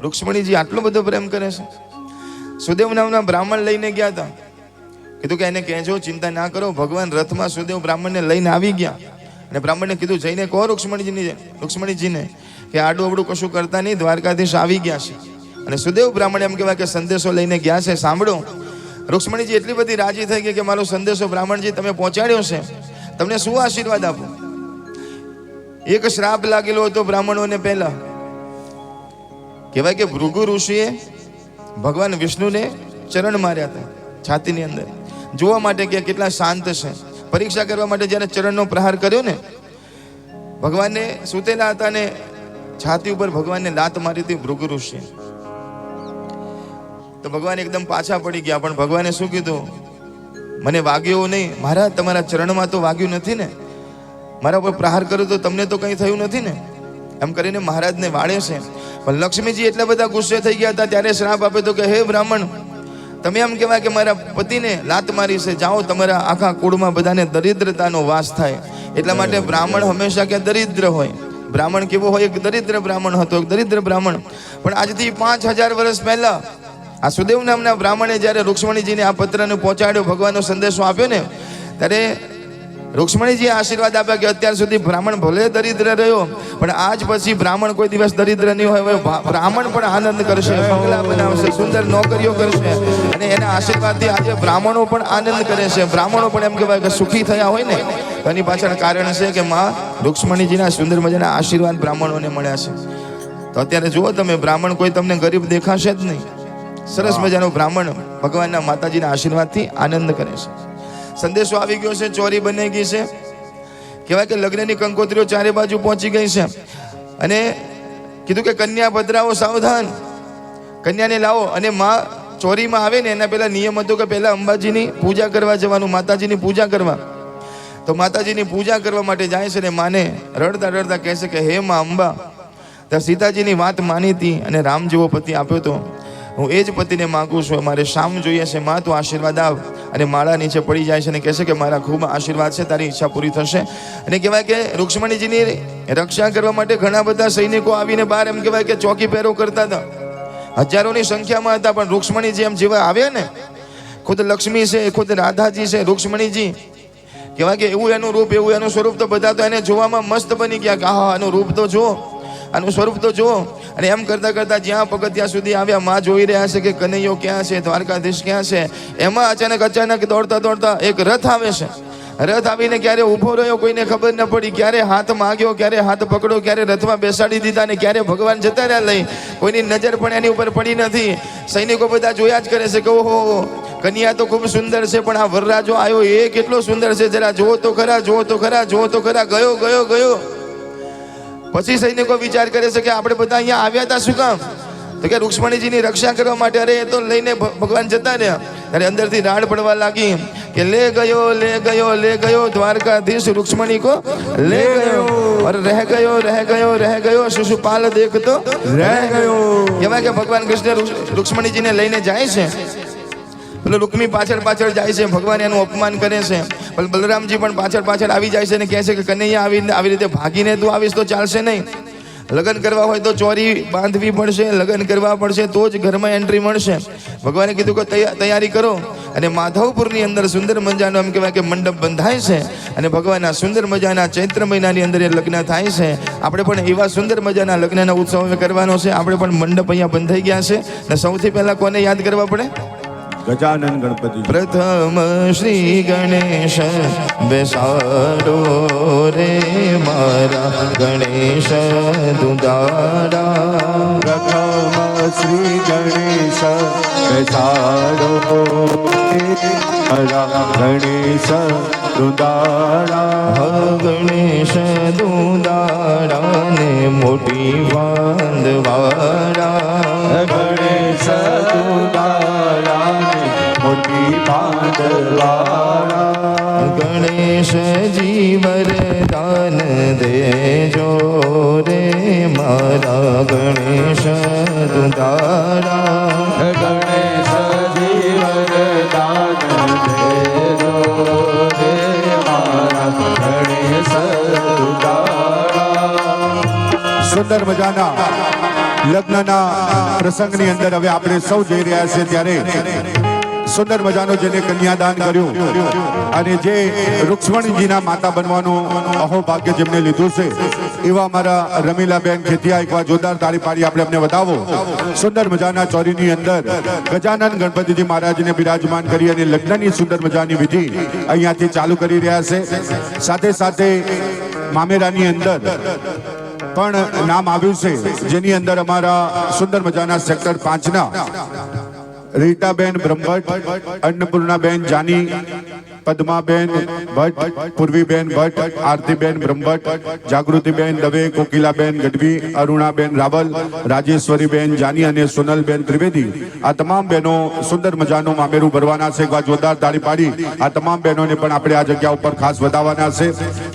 રૂક્ષ્મણીજી આટલો બધો પ્રેમ કરે છે. સુદેવ નામના બ્રાહ્મણ લઈને ગયા હતા, કીધું કે એને કહેજો ચિંતા ના કરો, ભગવાન રથમાં સુદેવ બ્રાહ્મણને લઈને આવી ગયા અને બ્રાહ્મણને કીધું જઈને કહો રૂક્ષ્મણીજીને કે આડું અવડું કશું કરતા નહીં, દ્વારકાધીશ આવી ગયા છે. અને સુદેવ બ્રાહ્મણ એમ કહેવાય કે સંદેશો લઈને ગયા છે. સાંભળો, રૂક્ષ્મણીજી એટલી બધી રાજી થઈ ગઈ કે મારો સંદેશો બ્રાહ્મણજી તમે પહોંચાડ્યો છે, તમને શું આશીર્વાદ આપો. એક શ્રાપ લાગેલો હતો બ્રાહ્મણોને પહેલા, કહેવાય કે ભૃગુ ઋષિએ ભગવાન વિષ્ણુને ચરણ માર્યા હતા છાતીની અંદર, જોવા માટે કે કેટલા શાંત છે, પરીક્ષા કરવા માટે જ્યારે ચરણનો પ્રહાર કર્યો ને, ભગવાનને સૂતેલા હતા ને છાતી ઉપર ભગવાનને લાત મારી હતી ભૃગુ ઋષિએ, તો ભગવાન એકદમ પાછા પડી ગયા, પણ ભગવાને શું કીધું, મને વાગ્યો નહીં, મારા તમારા ચરણમાં તો વાગ્યું નથી ને, મારા ઉપર પ્રહાર કર્યો તો તમને તો કંઈ થયું નથી ને, એમ કરીને મહારાજને વાળે છે. પણ લક્ષ્મીજી એટલા બધા ગુસ્સે થઈ ગયા હતા, ત્યારે શ્રાપ આપ્યો હતો કે હે બ્રાહ્મણ, તમે એમ કહેવાય કે મારા પતિને લાત મારી છે, જાઓ તમારા આખા કુળમાં બધાને દરિદ્રતાનો વાસ થાય. એટલા માટે બ્રાહ્મણ હંમેશા કે દરિદ્ર હોય, બ્રાહ્મણ કેવો હોય, એક દરિદ્ર બ્રાહ્મણ હતો, એક દરિદ્ર બ્રાહ્મણ. પણ આજથી 5000 વર્ષ પહેલા આ સુદેવ નામના બ્રાહ્મણે જ્યારે રૂક્ષ્મણીજીને આ પત્રને પહોંચાડ્યો, ભગવાનનો સંદેશો આપ્યો ને, ત્યારે રૂક્ષ્મણીજીએ આશીર્વાદ આપ્યા કે અત્યાર સુધી બ્રાહ્મણ ભલે દરિદ્ર રહ્યો, પણ આજ પછી બ્રાહ્મણ કોઈ દિવસ દરિદ્ર નહીં હોય, બ્રાહ્મણ પણ આનંદ કરશે, બંગલા બનાવશે, સુંદર નોકરીઓ કરશે, અને એના આશીર્વાદથી આજે બ્રાહ્મણો પણ આનંદ કરે છે. બ્રાહ્મણો પણ એમ કહેવાય કે સુખી થયા હોય ને, એની પાછળ કારણ છે કે માં રૂક્ષ્મણીજીના સુંદર મજાના આશીર્વાદ બ્રાહ્મણોને મળ્યા છે. તો અત્યારે જુઓ તમે, બ્રાહ્મણ કોઈ તમને ગરીબ દેખાશે જ નહીં, સરસ મજાનો બ્રાહ્મણ ભગવાનના માતાજીના આશીર્વાદથી આનંદ કરે છે. સંદેશો આવી ગયો છે, ચોરી બની ગઈ છે, કહેવાય કે લગ્નની કંકોત્રીઓ ચારે બાજુ પહોંચી ગઈ છે, અને કીધું કે કન્યા પધરાવો, સાવધાન, કન્યાને લાવો. અને માં ચોરીમાં આવે ને એના પહેલા નિયમ હતો કે પહેલા અંબાજીની પૂજા કરવા જવાનું, માતાજીની પૂજા કરવા. તો માતાજીની પૂજા કરવા માટે જાય છે ને માને રડતા રડતા કહે છે કે હે માં અંબા, ત્યાં સીતાજીની વાત માની હતી અને રામ જેવો પતિ આપ્યો તો, હું એ જ પતિને માગું છું, મારે શામ જોઈએ છે, માં તું આશીર્વાદ આપ. અને માળા નીચે પડી જાય છે અને કહે છે કે મારા ખૂબ આશીર્વાદ છે, તારી ઈચ્છા પૂરી થશે. અને કહેવાય કે રૂક્ષ્મણીજીની રક્ષા કરવા માટે ઘણા બધા સૈનિકો આવીને બહાર એમ કહેવાય કે ચોકી પહેરો કરતા હતા, હજારોની સંખ્યામાં હતા. પણ રૂક્ષ્મણીજી એમ જેવા આવ્યા ને, ખુદ લક્ષ્મી છે, ખુદ રાધાજી છે, રૂક્ષ્મણીજી કહેવાય કે એવું એનું રૂપ, એવું એનું સ્વરૂપ, તો બધા તો એને જોવામાં મસ્ત બની ગયા કે હા આનું રૂપ તો જો, આનું સ્વરૂપ તો જો. અને એમ કરતા કરતા જ્યાં પગથિયા સુધી આવ્યા, માં જોઈ રહ્યા છે કે કનૈયો ક્યાં છે, દ્વારકાધીશ ક્યાં છે. એમાં અચાનક દોડતા દોડતા એક રથ આવે છે. રથ આવીને ક્યારે ઊભો રહ્યો કોઈને ખબર ન પડી, ક્યારે હાથ માગ્યો, ક્યારે હાથ પકડો, ક્યારે રથમાં બેસાડી દીધા, ને ક્યારે ભગવાન જતા રહ્યા લઈ, કોઈની નજર પણ એની ઉપર પડી નથી. સૈનિકો બધા જોયા જ કરે છે કે ઓહો, કન્યા તો ખૂબ સુંદર છે, પણ આ વરરાજો આવ્યો એ કેટલો સુંદર છે, જરા જુઓ તો ખરા, જુઓ તો ખરા, જુઓ તો ખરા, ગયો ગયો ગયો. પછી સૈનિકો વિચાર કરે છે કે આપણે બધા અહીંયા આવ્યા હતા શું કામ, તો કે રૂક્ષ્મણીજીની રક્ષા કરવા માટે. અરે એ તો લઈને ભગવાન જતા રહ્યા. ત્યારે અંદરથી રાડ પડવા લાગી કે લે ગયો લે ગયો લે ગયો દ્વારકાધીશ રૂક્ષ્મણી કો લે ગયો, और रह गयो शिशुपाल देख तो रह गयो. કહેવાય કે ભગવાન કૃષ્ણ રૂક્ષ્મણીજીને લઈને જાય છે, પેલો રૂકમી પાછળ પાછળ જાય છે, ભગવાન એનું અપમાન કરે છે. પણ બલરામજી પણ પાછળ પાછળ આવી જાય છે અને કહે છે કે કનૈયા આવી રીતે ભાગીને તું આવીશ તો ચાલશે નહીં, લગ્ન કરવા હોય તો ચોરી બાંધવી પડશે, લગ્ન કરવા પડશે તો જ ઘરમાં એન્ટ્રી મળશે. ભગવાને કીધું કે તૈયારી કરો. અને માધવપુરની અંદર સુંદર મજાનો એમ કહેવાય કે મંડપ બંધાય છે, અને ભગવાનના સુંદર મજાના ચૈત્ર મહિનાની અંદર એ લગ્ન થાય છે. આપણે પણ એવા સુંદર મજાના લગ્નના ઉત્સવ કરવાનો છે. આપણે પણ મંડપ અહીંયા બંધાઈ ગયા છે. અને સૌથી પહેલાં કોને યાદ કરવા પડે? ગજાનન ગણપતિ પ્રથમ શ્રી ગણેશ બેસાડો રે મારા ગણેશ દુદાડા. પ્રથમ શ્રી ગણેશ બેસાડો ગણેશ દુદાડા. ગણેશ દુદાડા ને મોટી બાંધવાડા. ગણેશ દુદાડા મોટી બાંધવાડા. ગણેશજી વરદાન દેજો રે મારા ગણેશ દુદાડા. ગણેશજી વરદાન દેજો રે મારા ગણેશ દુદાડા. સુંદર મજાના લગ્નના પ્રસંગની અંદર હવે આપણે સૌ જઈ રહ્યા છીએ ત્યારે સુંદર મજાનો જેને કન્યાદાન કર્યું અને જે રૂક્ષ્મણીજીના માતા બનવાનું અહોભાગ્ય જેમને લીધું છે એવા અમારા રમીલાબેન ખેતિયા એકવાર જોરદાર તાળી પાડી આપણે એમને વધાવો. સુંદર મજાના ચોરીની અંદર ગજાનન ગણપતિજી મહારાજને બિરાજમાન કરી અને લગ્નની સુંદર મજાની વિધિ અહીંયાથી ચાલુ કરી રહ્યા છે. સાથે સાથે મામેરાની અંદર પણ નામ આવ્યું છે જેની અંદર અમારા સુંદર મજાના સેક્ટર 5ના રીટાબેન બ્રહ્મભટ્ટ, અન્નપૂર્ણાબેન જાની, પદ્માબેન ભટ્ટ, પૂર્વીબેન ભટ્ટ, આરતીબેન બ્રહ્મભટ્ટ, જાગૃતિબેન દવે, કોકિલાબેન ગઢવી, અરુણાબેન રાવલ, રાજેશ્વરીબેન જાની અને સોનલબેન ત્રિવેદી. આ તમામ બહેનો સુંદર મજાનું મામેરું ભરવાના છે. જોરદાર તાળી પાડી આ તમામ બહેનોને પણ આપણે આ જગ્યા ઉપર ખાસ વધાવવાના છે.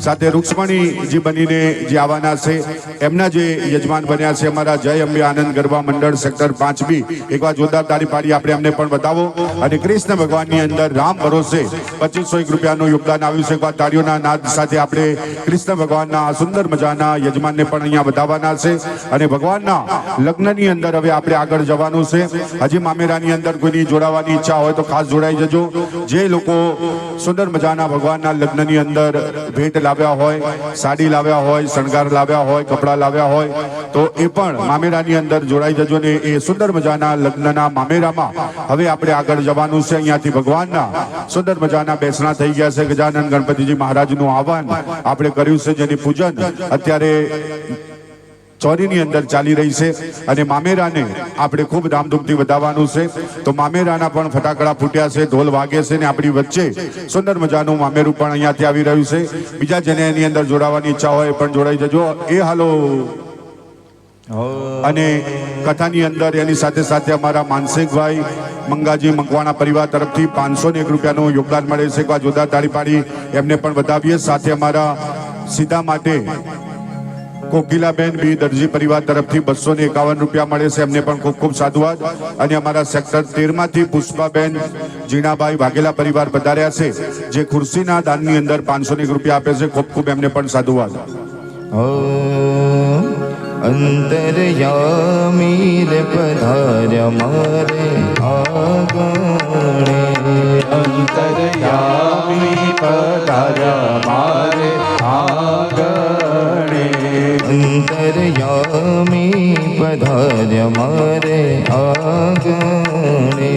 સાથે રૂક્ષ્મણીજી બનીને જે આવવાના છે એમના જે યજમાન બન્યા છે અમારા જય અંબે આનંદ ગરબા મંડળ સેક્ટર 5B. એકવાર જોરદાર તાળી પાડી આપણે એમને પણ વધાવો. અને કૃષ્ણ ભગવાનની અંદર રામ ભરોસે 2501 રૂપિયાનું યોગદાન આવ્યું છે. એકવાર તાળીઓના નાદ સાથે આપણે કૃષ્ણ ભગવાનના સુંદર મજાના યજમાનને પણ અહીંયા વધાવવાના છે. અને ભગવાનના લગ્નની અંદર હવે આપણે આગળ જવાનું છે. હજી મામેરાની અંદર કોઈની જોડાવાની ઈચ્છા હોય તો ખાસ જોડાઈ જજો. જે લોકો સુંદર મજાના ભગવાનના લગ્નની અંદર ભેટ લાવ્યા હોય, સાડી લાવ્યા હોય, શણગાર લાવ્યા હોય, કપડાં લાવ્યા હોય તો એ પણ મામેરાની અંદર જોડાઈ જજો. ને એ સુંદર મજાના લગ્નના મામેરામાં હવે આપણે આગળ જવાનું છે. અહીંયાથી ભગવાનના સુંદર મજાના બેસણા થઈ ગયા છે. ગજાનન ગણપતિજી મહારાજનું આહવાન આપણે કર્યું છે જેની પૂજન અત્યારે ચોરીની અંદર ચાલી રહી છે. અને મામેરાને આપણે ખૂબ ધામધૂમથી વધાવવાનું છે. તો મામેરાના પણ ફટાકડા ફૂટ્યા છે, ઢોલ વાગે છે ને આપણી વચ્ચે સુંદર મજાનું મામેરું પણ અહીંયાથી આવી રહ્યું છે. બીજા જેને એની અંદર જોડાવાની ઈચ્છા હોય એ પણ જોડાઈ જજો. એ હાલો. અને કથાની અંદર એની સાથે સાથે અમારા માનસિકભાઈ મંગાજી મકવાણા પરિવાર તરફથી 501 રૂપિયાનું યોગદાન મળે છે. જોરદાર તાળી પાડી એમને પણ વધાવીએ. સાથે અમારા સીધા માટે કોકિલાબેન બી દરજી પરિવાર તરફથી 251 રૂપિયા મળે છે. એમને પણ ખૂબ ખૂબ સાધુવાદ. અને અમારા સેક્ટર 13માંથી પુષ્પાબેન જીણાભાઈ વાઘેલા પરિવાર પધાર્યા છે જે ખુરશીના દાનની અંદર 501 રૂપિયા આપે છે. ખૂબ ખૂબ એમને પણ સાધુવાદ. અંતરયામી રે પધાર્યા મારે આગણે. અંતરયામી પધાર્યા મારે આગણે. અંતરયામી પધાર્યા મારે આગણે.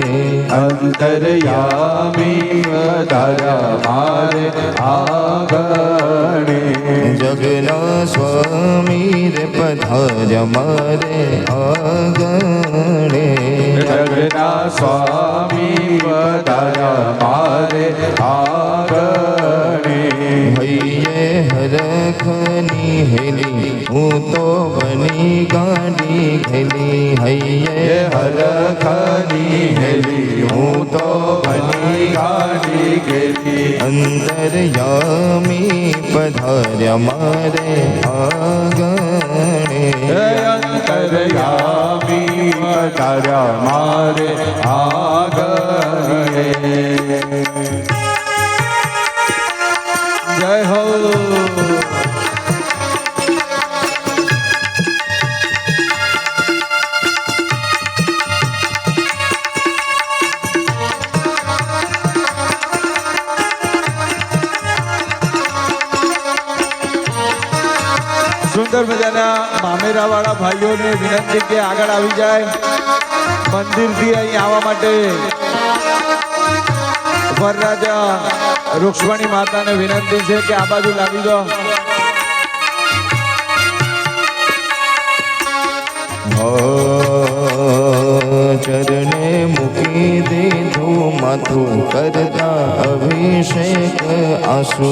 અંતરયામી પધાર્યા મારે આગણે. જગના સ્વામી રે પધાર્યા મારે આગણે. જગના સ્વામી પધાર્યા મારે આગણે. હૈયે હરખની હેલી હું તો બની ગાંડી ઘેલી. હૈયે હરખની હેલી હું તો બની ગાડી ગેલી. અંતરયામી પધાર્યા મારે આગણે. અંતરયામી પધાર્યા મારે આગણે. જય હો. સુંદર મજાના મામેરા વાળા ભાઈઓને વિનંતી કે આગળ આવી જાય મંદિરથી અહીં આવવા માટે. અમરરાજ રૂક્ષ્મણી માતાને વિનંતી છે કે આ બાજુ લાવી દો. ચરણે મૂકી દીધું માથું કરતા અભિષેક આંસુ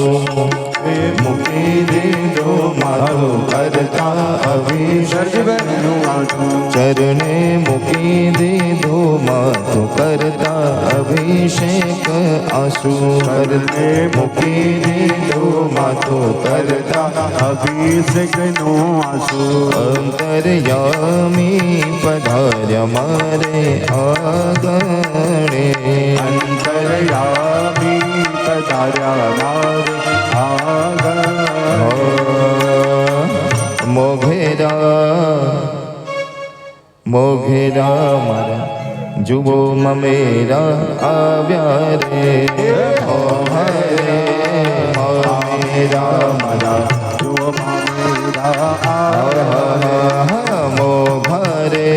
મૂકી દીધું માથું કરતા અભિષેક ચરણે મૂકી દીધું માથું કરતા અભિષેક આંસુ કરતે મૂકી દીધું માથું કરતા અભિષેક નો આંસુ અંતર્યામી પધાર્યા મારે આંગણે અંતર્યામી પધાર્યા મારે આંગણે મોઘેરા મારા જુઓ મમેરા આવ્યા રે મોહરે મોઘેરા મારા જુઓ મમેરા મોઘરે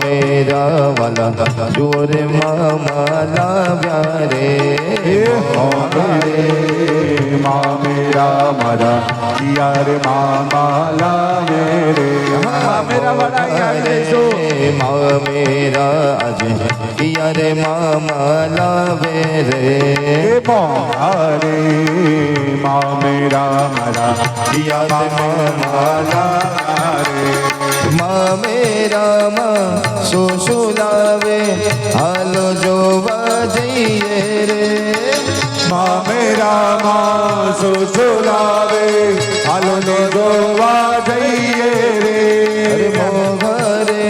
મેરા વાલા જોર મામા લાવ્યા રે મોહરે મેરા મારા યાર મામા લાવે રે મેરા વાળા યાર દેશો. મેરા આજે યારે મામા લાવે રે મોહરે મેરા મારા યાર મામા લાવે મેરામાં શું લાવે હાલો જોવા જઈએ રે મેરામાં સુલાવે હાલો ને ગોવા જઈએ રે મોઘરે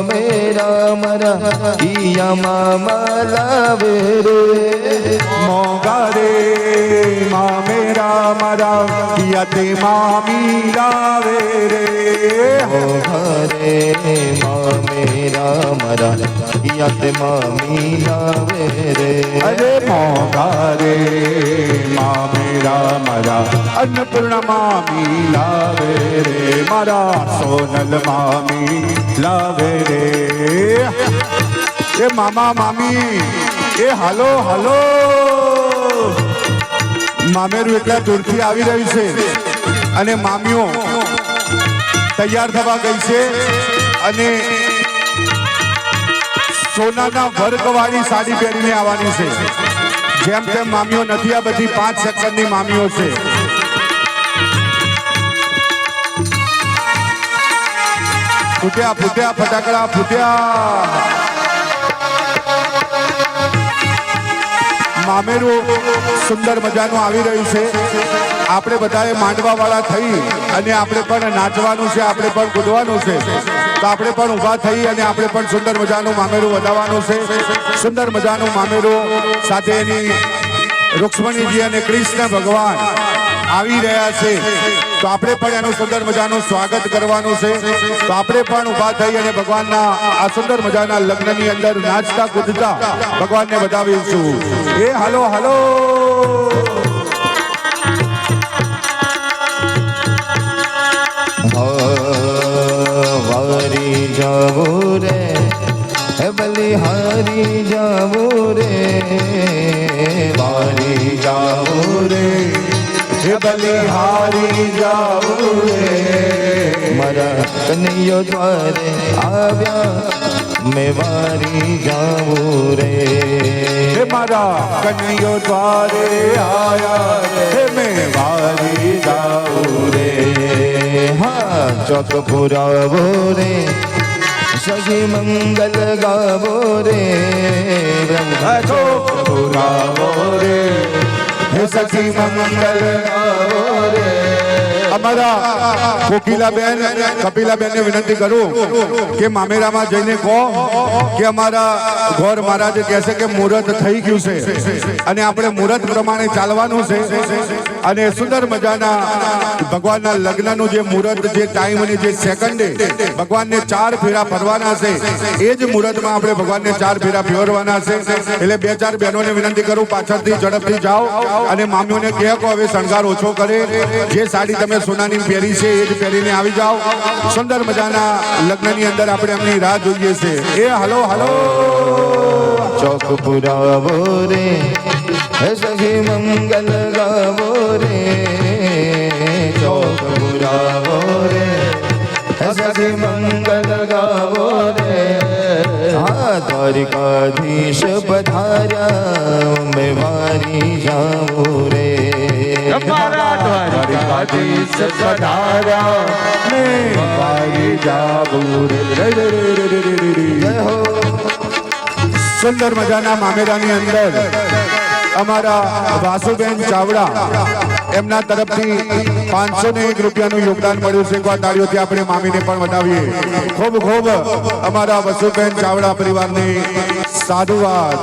મેરા મરા ઈયા મામા લાવે રે મોગારે મેરા મારા યતે મામી લાવે રે મોઘરે મેરા મરા યાત મામી લાવે રે અરે મોગારે મેરા મારા અન્નપૂર્ણા મામી લાવે રે મારા સોનલ મામી લાવે રે એ મામા મામી એ હાલો હાલો મામેરું એટલા દૂરથી આવી રહ્યું છે અને મામીઓ તૈયાર થવા ગઈ છે અને સોનાના વર્કવાળી સાડી પહેરીને આવવાની છે. જેમ તેમ મામીઓ નથી, આ બધી 5 સેકન્ડની મામીઓ છે. ફૂટ્યા ફૂટ્યા ફટાકડા ફૂટ્યા. મામેરું સુંદર મજાનું આવી રહ્યું છે. આપણે બધાએ માંડવા વાળા થઈ અને આપણે પણ નાચવાનું છે, આપણે પણ કૂદવાનું છે. તો આપણે પણ ઊભા થઈ અને આપણે પણ સુંદર મજાનું મામેરું વધાવવાનું છે. સુંદર મજાનું મામેરું સાથે એની રૂક્ષ્મણીજી અને કૃષ્ણ ભગવાન આવી રહ્યા છે. તો આપણે પણ એનું સુંદર મજાનું સ્વાગત કરવાનું છે. તો આપણે પણ ઊભા થઈ અને ભગવાનના આ સુંદર મજાના લગ્નની અંદર નાચતા કૂદતા ભગવાનને વધાવીશું. એ હાલો હાલો વારી જાવું રે હે બલિહારી જાવું રે વારી જાવું રે હે બલિહારી જાવું રે મારા કનૈયો દ્વારે આવ્યા મેં વારી જાવું રે હે મારા કનૈયો દ્વારે આયા હે મેં વારી જાવું રે હા ચોક પુરાવો રે સખી મંગલ ગાવો રે ચોક પુરાવો રે હે સખી મંગલ ગાવો રે. અમારા કોકિલાબેન કપિલાબેનને વિનંતી કરું કે મામેરામાં જઈને કહો કે અમારા ગોર મહારાજ કહે છે કે મુહૂર્ત થઈ ગયું છે અને આપણે મુહૂર્ત પ્રમાણે ચાલવાનું છે અને સુંદર મજાના ભગવાનના લગ્નનું જે મુહૂર્ત જે ટાઈમ અને જે સેકન્ડે ભગવાનને 4 ફેરા ફરવાના છે એ જ મુહૂર્તમાં આપણે ભગવાનને 4 ફેરા ફેરવાના છે. એટલે 2-4 બહેનોને વિનંતી કરું પાછળથી ઝડપથી જાઓ અને મામીઓને કહે કે હવે શણગાર ઓછો કરે. જે સાડી તમે સોનાની પહેરી છે એ જ પહેરીને આવી જાઓ. સુંદર મજાના લગ્નની અંદર આપણે એમની રાહ જોઈએ છે. એ હાલો હાલો ચોક પુરાવો રે હે સખી મંગલ ગાવો રે ચોક પુરાવો રે હે સખી મંગલ ગાવો રે હા દ્વારિકાધીશ પધાર્યા મેં વારી જાઉં રે અમારા દ્વારિકાધીશ પધાર્યા ને વારી જાવું રે. જય હો સુંદર મજાના મામેરાની અંદર અમારા વાસુબેન ચાવડા એમના તરફથી 501 રૂપિયાનું યોગદાન મળ્યું છે. એકવાર તાળીઓથી આપણે મામીને પણ વધાવીએ. ખૂબ ખૂબ અમારા વસુબેન ચાવડા પરિવારને સાધુવાદ.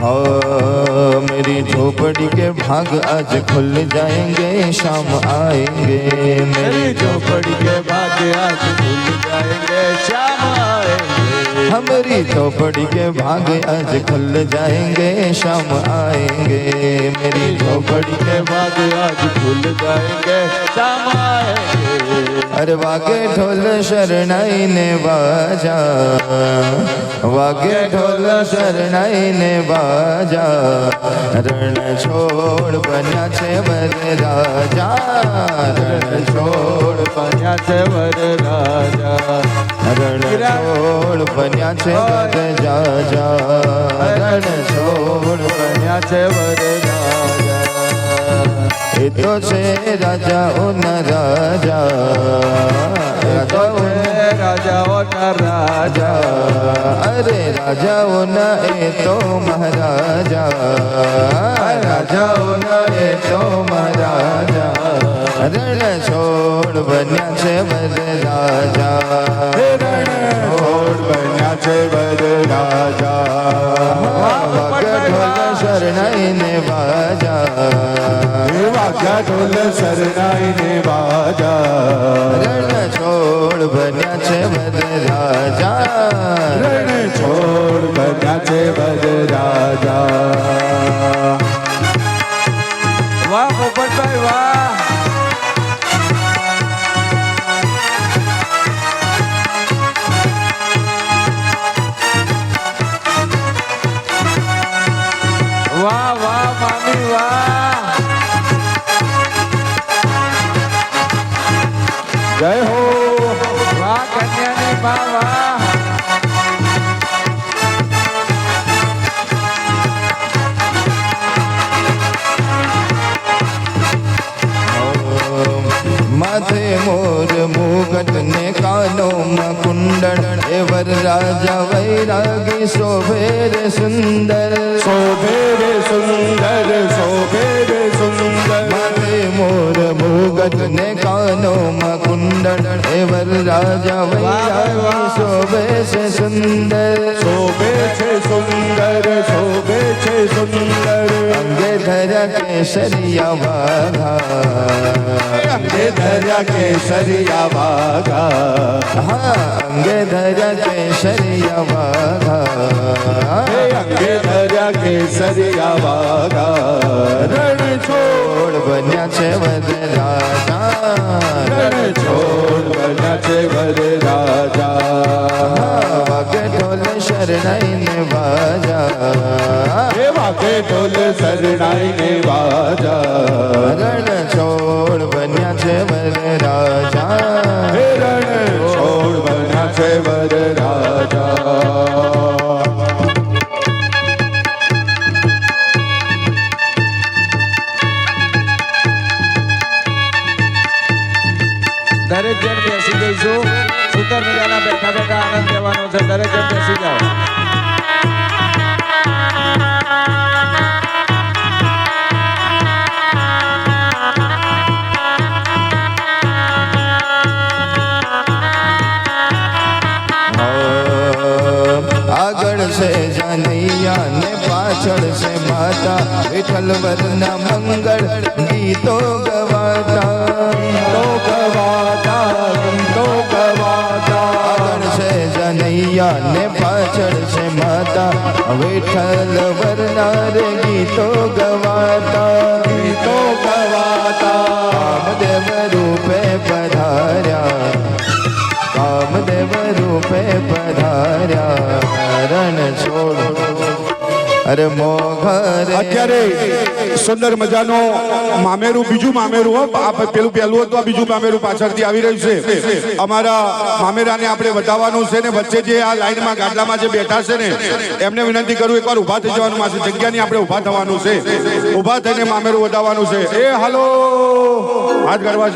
हाँ मेरी झोपड़ी के भाग आज खुल जाएंगे शाम आएंगे मेरी झोपड़ी के भाग्य आज खुल जाएंगे श्याम आएंगे. हाँ मेरी झोपड़ी के भाग आज खुल जाएंगे शाम आएंगे मेरी झोपड़ी के भाग्य आज खुल जाएंगे श्याम आएंगे. अरे वागे ढोल शरणाई ने बाजा वागे ढोल शरणाई ने बाजा रण छोड़ बन्या छे वर राजा रण छोड़ बन्या छे वर राजा रण छोड़ बन्या छे वर राजा रण छोड़ बन्या छे वर राजा. એ તો છે રાજાઓના રાજા રાજાઓના રાજા અરે રાજાઓના એ તો મહારાજા રાજાઓના એ તો મહારાજા રણ છોડ બન્યા છે વર રાજા રણ છોડ બન્યા છે વર રાજા. શરણાઈ ને બાજા વાગ્યા ઢોલ શરણાઈ ને બાજા રણ છોડ બન્યા છે વર રાજા રણ છોડ બન્યા છે વર રાજા. વાહ પોપટભાઈ વાહ. વાહ વાહ મામી વાહ. જય હો વાહ કન્યાની મા વાહ. માથે મોર મુગટ ને કાનોમાં કુંડળ એ વર રાજા વૈરાગી શોભે રે સુંદર શોભે રે સુંદર શોભે રે સુંદર. માથે મોર મુગટ ને કાનોમાં કુંડળ એ વર રાજા વૈરાગી શોભે છે સુંદર શોભે છે સુંદર શોભે છે સુંદર. અંગે ધર્યા કેસરિયા વાઘા અંગે ધર્યા કેસરિયા વાઘા હા અંગે ધર્યા કેસરિયા વાઘા અંગે ધર્યા કેસરિયા વાઘા. રણ છોડ બન્યા છે વર રાજા રણ છોડ બન્યા છે વર રાજા. વાગે ઢોલ શરણાઈ ને બાજા એ વાગે ઢોલ શરણાઈ ને બાજા રણ છોડ બન્યા છે વર રાજા હે રણ છોડ બન્યા છે વર રાજા. દરેક જણ બેસી જઈશું. સુંદર મજાના બેઠા બેઠા આનંદ લેવાનો છે. દરેક જણ બેસી જાઓ. આગળ છે જાનૈયા ને પાછળ છે માતા વિઠ્ઠલ વરના મંગળ ગીતો ગવાતા ગીતો ગવાતા ગીતો ગવાતા. આગળ છે જાનૈયા ને પાછળ છે માતા વિઠ્ઠલ વરના રે ગીતો ગવાતા ગીતો ગવાતા. દેવ રૂપે પધાર્યા કામદેવ રૂપે પધાર્યા રણ છોડ અરે મોઘરે અત્યારે સુંદર મજાનો મામેરું બીજું મામેરું હો પેલું પહેલું હતું આ બીજું મામેરું પાછળથી આવી રહ્યું છે અમારા મામેરાને આપણે વધાવવાનું છે ને વચ્ચે જે આ લાઈનમાં ગાડલામાં જે બેઠા છે ને એમને વિનંતી કરું એકવાર ઊભા થઈ જવાનું માસે જગ્યાની આપણે ઊભા થવાનું છે ઊભા થઈને મામેરું વધાવવાનું છે એ હાલો હાથ કરવા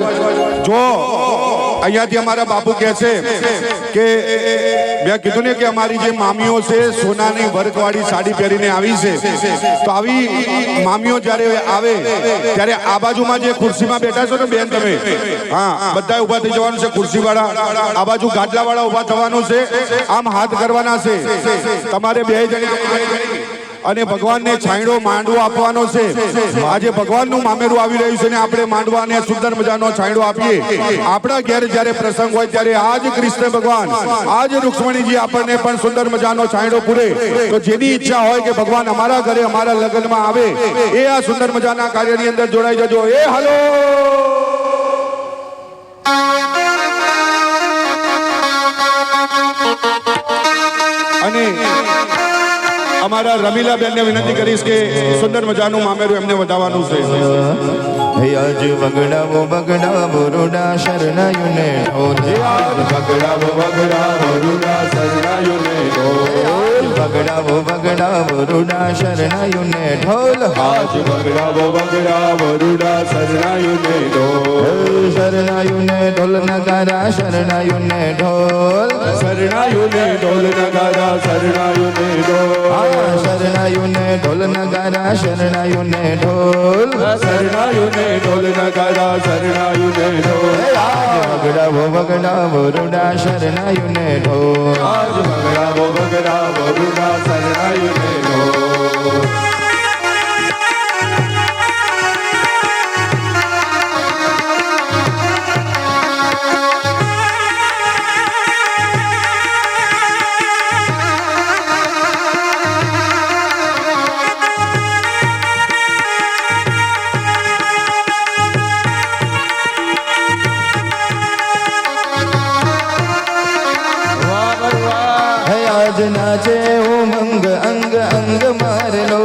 જો અહીંયાથી અમારા બાપુ કહે છે કે મેં કીધું ને કે અમારી જે મામીઓ છે સોનાની વર્કવાળી સાડી પહેરીને આવી છે તો આવી મામીઓ જ્યારે આવે ત્યારે આ બાજુમાં જે ખુરશીમાં બેઠા છો ને બેન તમે હા બધા ઊભા થઈ જવાનું છે ખુરશીવાળા આ બાજુ ગાડલાવાળા ઊભા થવાનું છે આમ હાથ કરવાના છે તમારે બે જણી અને ભગવાનને છાંયડો માંડવો આપવાનો છે આજે ભગવાનનું મામેરું આવી રહ્યું છે ને આપણે માંડવાને સુંદર મજાનો છાંયડો આપીએ આપણા ઘેર જ્યારે પ્રસંગ હોય ત્યારે આજ કૃષ્ણ ભગવાન આજ રૂક્ષ્મણીજી આપણને પણ સુંદર મજાનો છાંયડો પૂરે તો જેની ઈચ્છા હોય કે ભગવાન અમારા ઘરે અમારા લગ્નમાં આવે એ આ સુંદર મજાના કાર્યની અંદર જોડાઈ જજો એ હાલો અને અમારા રમીલાબેનને વિનંતી કરીશ કે સુંદર મજાનું મામેરું એમને વધાવવાનું છે આજ વગડાવો વગડાવો રૂડા શરણાયુને ઢોલ આજ વગડાવો વગડાવો રૂડા શરણાયુને ઢોલ વગડાવો વગડાવો રૂડા શરણાયુને ઢોલ આજ વગડાવો વગડાવો રૂડા શરણાયુને ઢોલ શરણાયુને ઢોલ નગારા શરણાયુને ઢોલ શરણાયુને ઢોલ નગારા શરણાયુને ઢોલ શરણાયુને ઢોલ નગારા શરણાયુને ઢોલ શરણાયુને ઢોલ નગારા શરણાયુને ઢોલ આજ વગડાવો વગડાવો રૂડા શરણાયુને ઢોલ આજ વગડાવો વગડાવો રૂડા શરણાયુને ઢોલ આજ નાચે ઉમંગ અંગ અંગ મારલો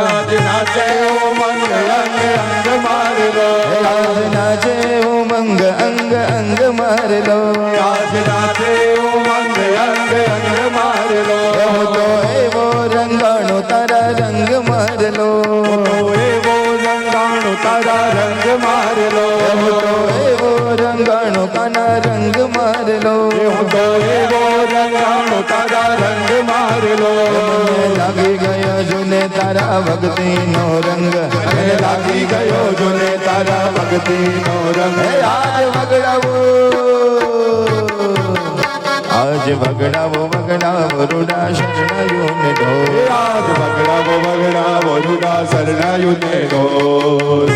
આજ નાચે ઉમંગ અંગ અંગ મારલો આજ નાચે ઉમંગ અંગ અંગ મારલો આજ નાચે ઉમંગ અંગ અંગ મારલો હું તો એવો રંગાણો તારા રંગ મારલો એવો રંગાણો તારા રંગ મારલો હું તો એવો રંગાણો કાના રંગ મારલો હું તો એવો રંગાણો તારા રંગ મારલો લાગી ગયો જુને તારા ભક્તિનો રંગ મને લાગી ગયો જોને તારા ભક્તિનો રંગ આજ વગડાવો આજ વગડાવો વગડાવો રૂડા શરણાયુને ઢોલ આજ વગડાવો વગડાવો રૂડા શરણાયુને ઢોલ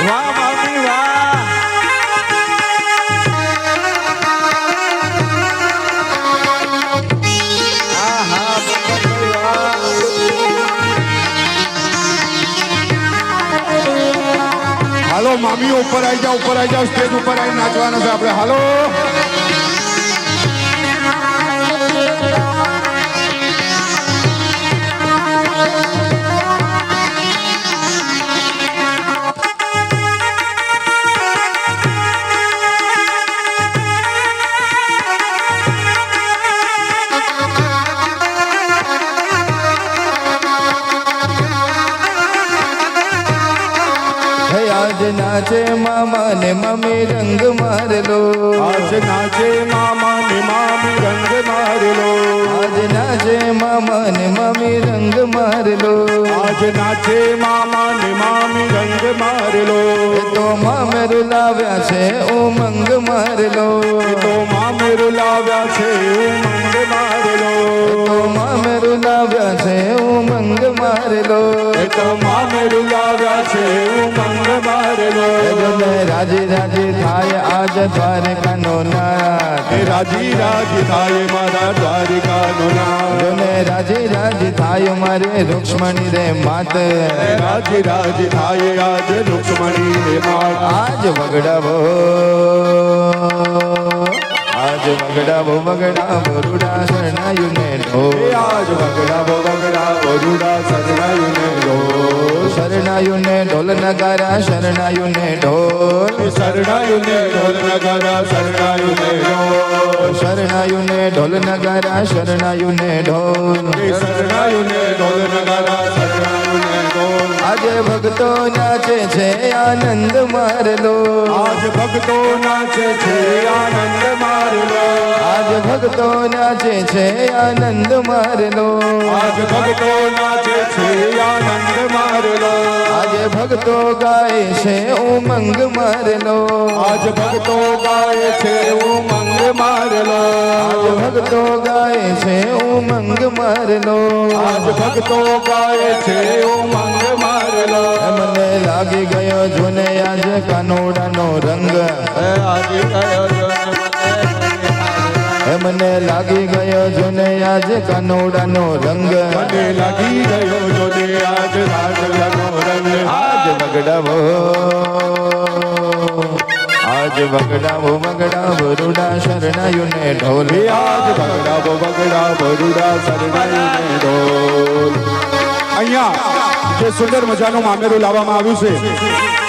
વાહ મામી વાહ હાલો મામીઓ ઉપર આવી જાઓ સ્ટેજ ઉપર આવી નાચવાનું છે આપણે હાલો આજ નાચે મામા ને મમ્મી રંગ મારલો આજ નાચે મામા ને મામી રંગ મારલો આજ નાચે મામા ને મમ્મી રંગ મારલો આજ નાચે મામા ને મામી રંગ મારલો તો મામેરું લાવ્યા છે ઉમંગ મારલો તો મામેરું લાવ્યા છે ઉમંગ મારલો તો મામેરું લાવ્યા છે ઉમંગ મારલો તો મામેરું લાવ્યા છે ઉમંગ મારલો જોને રાજી રાજી થાય આજ દ્વારકાનો નાથ રાજી રાજી થાય મારા દ્વારિકાનો નાથ જોને રાજી રાજી થાય મારે રૂક્ષ્મણી રે માત રાજી રાજી થાય આજ રૂક્ષ્મણી રે માત આજ વગડાવો આજ વગડાવો વરુડા શરણાયું ને ઢોલ આજ વગડાવો વરુડા શરણાયું ને ઢોલ શરણાયું ને ઢોલ નગારા શરણાયું ને ઢોલ શરણાયું ને ઢોલ નગારા શરણાયું ને ઢોલ શરણાયું ને ઢોલ નગારા શરણાયું ને ઢોલ શરણાયું ને ઢોલ નગારા શરણાયું ને ઢોલ આજે ભક્તો નાચે છે આનંદ મારલો આજ ભક્તો નાચે છે આનંદ મારલો આજ ભક્તો નાચે છે આનંદ મારલો આજ ભક્તો નાચે છે આનંદ મારલો આજે ભક્તો ગાય છે ઉમંગ મારલો આજ ભક્તો ગાય છે ઉમંગ મારલો આજ ભક્તો ગાય છે ઉમંગ મારલો આજ ભક્તો ગાય છે ઉમંગ મારલો મને લાગી ગયો જોને આજે કાનોડાનો રંગ આજે કયો મને લાગી ગયો જોને આજે કાનોડાનો રંગ મને લાગી ગયો જોને આજ રાજનો રંગ આજ વગડાવો રૂડા શરણાયું ને ઢોલ આજ વગડાવો વરુડા શરણાયું ને ઢોલ અહીંયા જે સુંદર મજાનું મામેરું લાવવામાં આવ્યું છે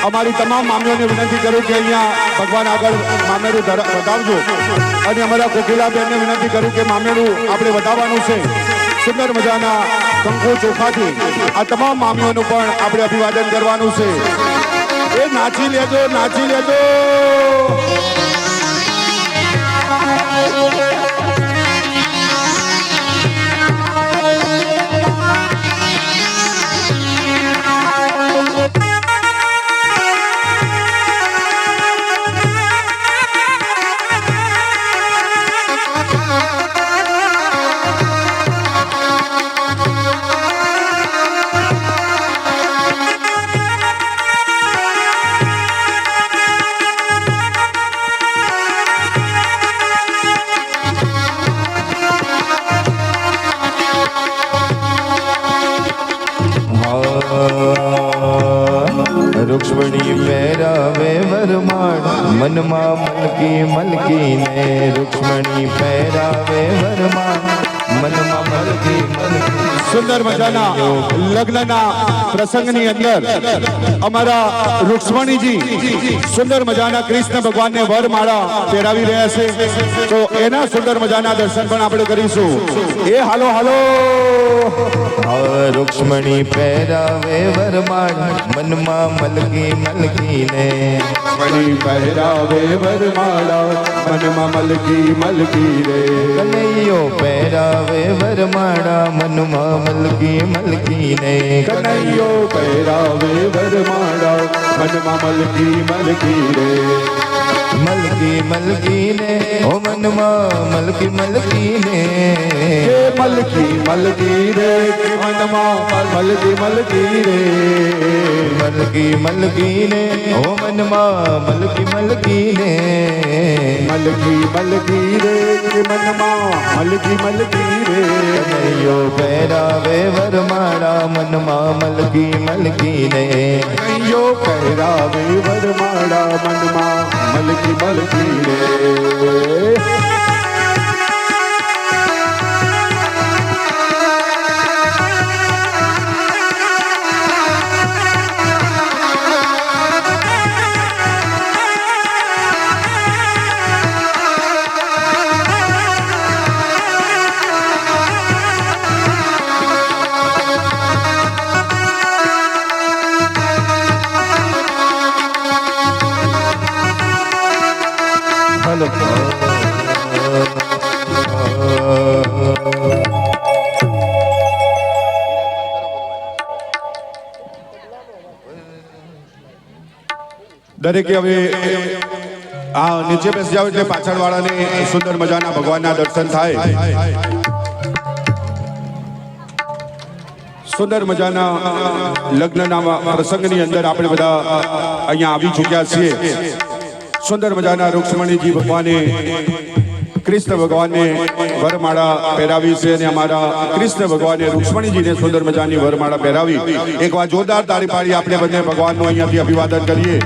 અમારી તમામ મામીઓને વિનંતી કરું કે અહીંયા ભગવાન આગળ મામેરું બતાવજો અને અમારા કોકિલાબેનને વિનંતી કરું કે મામેરું આપણે બતાવવાનું છે સુંદર મજાના કંકુ ચોખાથી આ તમામ મામીઓનું પણ આપણે અભિવાદન કરવાનું છે એ નાચી લેજો નાચી લેજો રૂક્ષ્મણી પહેરાવે વરમાળ મનમાં મલકી ને રૂક્ષ્મણી પહેરાવે વરમાળ મનમાં મલકી સુંદર મજાના લગ્નના પ્રસંગની અંદર અમારા રૂક્ષ્મણીજી સુંદર મજાના કૃષ્ણ ભગવાનને વરમાળા પહેરાવી રહ્યા છે તો એના સુંદર મજાના દર્શન પણ આપણે કરીશું એ હાલો હાલો રૂક્ષ્મણી પહેરાવે વરમાળ મનમાં મલકી ને પહેરાવે વરમાળા મનમાં મલકી રે કનૈયો પહેરાવે વરમાળા મનમાં મલકી ને કનૈયો પહેરાવે વરમાળા મનમાં મલકી રે મલકી ને ઓ મનમાં મલકી ને મલકી રે કે મનમાં મલકી રે મલકી ને ઓ મનમાં મલકી ને મલકી રે કે મનમાં મલકી રે કનૈયો પહેરાવે વરમાળા મનમાં મલકી ને કનૈયો પહેરાવે વરમાળા મનમાં મલકી રે દરેકે હવે આ નીચે બેસી જાવ એટલે પાછળ વાળાને સુંદર મજાના ભગવાનના દર્શન થાય સુંદર મજાના લગ્નના પ્રસંગની અંદર આપણે બધા અહીંયા આવી ચૂક્યા છીએ સુંદર મજાના રૂક્ષ્મણીજી ભગવાને કૃષ્ણ ભગવાનને વરમાળા પહેરાવી છે અને અમારા કૃષ્ણ ભગવાને રૂક્ષ્મણીજીને સુંદર મજાની વરમાળા પહેરાવી એકવાર જોરદાર તાળી પાડી આપણે બંને ભગવાનનું અહીંયાથી અભિવાદન કરીએ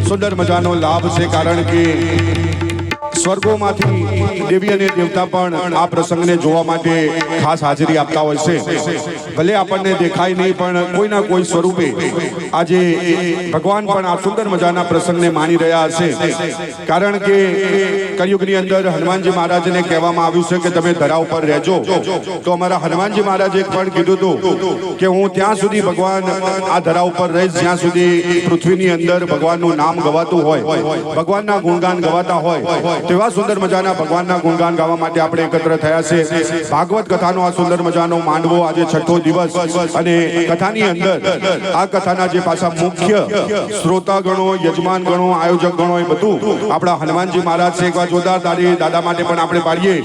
સુંદર મજાનો લાભ છે કારણ કે સ્વર્ગોમાંથી દેવી અને દેવતા પણ આ પ્રસંગને જોવા માટે ખાસ હાજરી આપતા હોય છે. ભલે આપણને દેખાય નહીં પણ કોઈના કોઈ સ્વરૂપે આજે ભગવાન પણ આ સુંદર મજાના પ્રસંગને માણી રહ્યા હશે. કારણ કે કળિયુગની અંદર હનુમાનજી મહારાજને કહેવામાં આવ્યું છે કે તમે ધરા ઉપર રહેજો. તો અમારા હનુમાનજી મહારાજે પણ કીધું હતું કે હું ત્યાં સુધી ભગવાન આ ધરા ઉપર રહીશ જ્યાં સુધી પૃથ્વીની અંદર ભગવાનનું નામ ગવાતું હોય, ભગવાનના ગુણગાન ગવાતા હોય. તેવા સુંદર મજાના ભગવાનના ગુણગાન ગાવા માટે આપણે એકત્ર થયા છે. ભાગવત કથાનો આ સુંદર મજાનો માંડવો આજે છઠ્ઠો દિવસ અને કથાની અંદર આ કથાના જે પાછા મુખ્ય શ્રોતા ગણો, યજમાન ગણો, આયોજક ગણો એ બધું આપણા હનુમાનજી મહારાજ છે. એક વાર જોરદાર તાળી દાદા માટે પણ આપણે પાડીએ.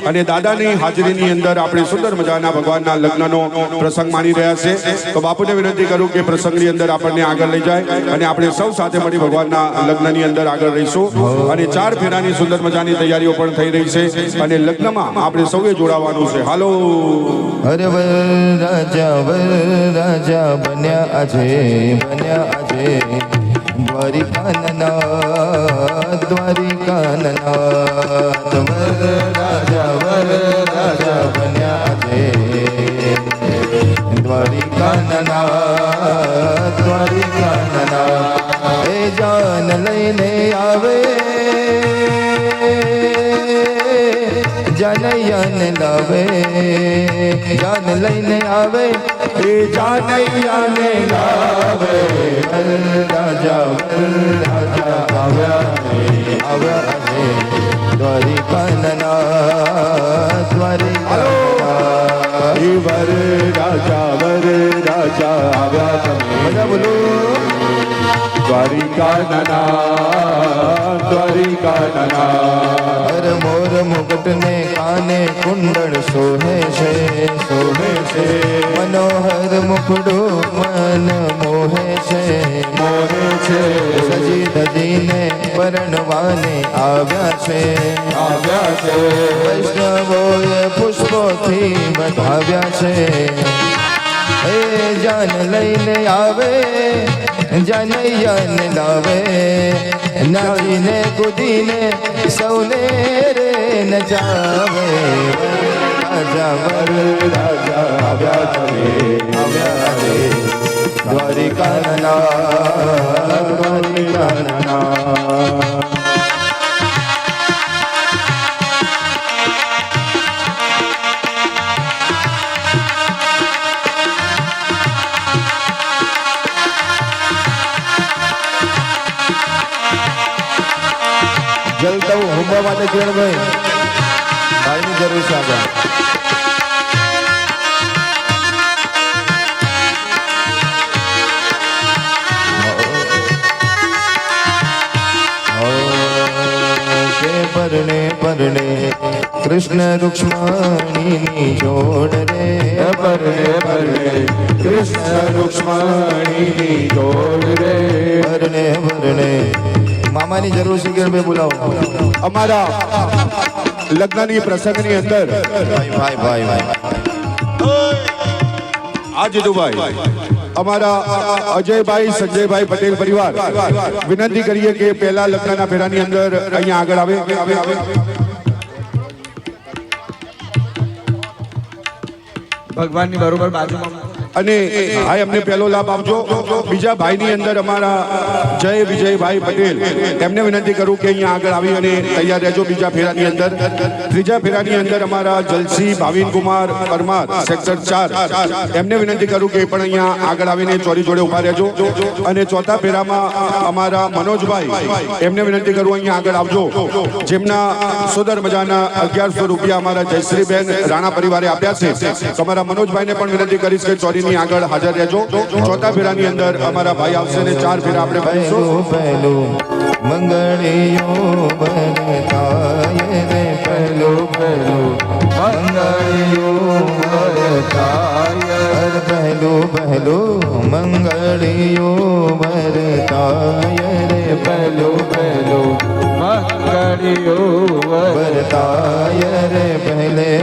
અને દાદાની હાજરીની અંદર આપણે સુંદર મજાના ભગવાનના લગ્નનો પ્રસંગ માણી રહ્યા છે. તો બાપુને વિનંતી કરું કે પ્રસંગની અંદર આપણને આગળ લઈ જાય અને આપણે સૌ સાથે મળી ભગવાનના લગ્નની અંદર આગળ રહીશું. અને 4 ફેરાની સુંદર મજાની તૈયારીઓ પણ થઈ રહી છે અને લગ્નમાં આપણે સૌએ જોડાવાનું છે. હાલો અરે વર રાજા બન્યા આજે દ્વારિકાનાથ દ્વારિકાનાથ. વર રાજા બન્યા આજે દ્વારિકાનાથ દ્વારિકાનાથ. એ જાન લઈને આવે જાનૈયાને લાવે, જાન લઈને આવે એ જાનૈયાને લાવે. રાજા આવ્યા છે દ્વારિકાનાથ દ્વારિકાનાથ. વર રાજા આવ્યા તમે બધા બોલો દ્વારિકાનાથ. હર મોર મુકટ ને કાને કુંડળ શોભે છે મનોહર મુખડું મન મોહે છે સજી ધજીને પરણવાને આવ્યા છે વૈષ્ણવોએ પુષ્પોથી વધાવ્યા છે. એ જાન લઈને આવે જાનૈયાને લાવે, નાચીને કૂદીને સૌને રે નચાવે. રાજા આવ્યા છે દ્વારિકાનાથ. જલતા હોમવા માટે કિરણભાઈ ભાઈની જરૂર છે આગળ. પરણે કૃષ્ણ રૂક્ષ્મણીની જોડ રે. પરણે કૃષ્ણ રૂક્ષ્મણીની જોડ રે. પરણે મામાની જરૂર છે કે બોલાવો. અમારા લગ્નની પ્રસંગની અંદર ભાઈ આ જીતુભાઈ અમારા અજયભાઈ સંજયભાઈ પટેલ પરિવાર વિનંતી કરીએ કે પહેલા લગ્નના ફેરાની અંદર અહીંયા આગળ આવે. ભગવાનની બરોબર બાજુમાં અને ભાઈ અમને પહેલો લાભ આપજો. બીજા ભાઈની અંદર અમારા જય વિજયભાઈ પટેલ એમને વિનંતી કરું કે અહીંયા આગળ આવી અને તૈયાર રહેજો બીજા ફેરાની અંદર. ત્રીજા ફેરાની અંદર અમારા જલસી ભાવિનકુમાર પરમાર સેક્ટર 4 એમને વિનંતી કરું કે પણ અહીંયા આગળ આવીને ચોરી જોડે ઉભા રહેજો. અને ચોથા ફેરામાં અમારા મનોજભાઈ એમને વિનંતી કરું અહીંયા આગળ આવજો. જેમના સુંદર મજાના 1100 રૂપિયા અમારા જયશ્રીબેન રાણા પરિવારે આપ્યા છે. તમારા મનોજભાઈને પણ વિનંતી કરીશ કે ચોરી ની આગળ હાજર રહેજો. ચોથા ફેરાની અંદર અમારા ભાઈ આવશે ને 4 ફેરા આપણે ભરીશું. પહેલું મંગળિયો બનતાય રે પહેલું મંગળિયો બનતાય. પહેલું મંગળિયો બનતાય રે પહેલું મંગળિયો બનતાય રે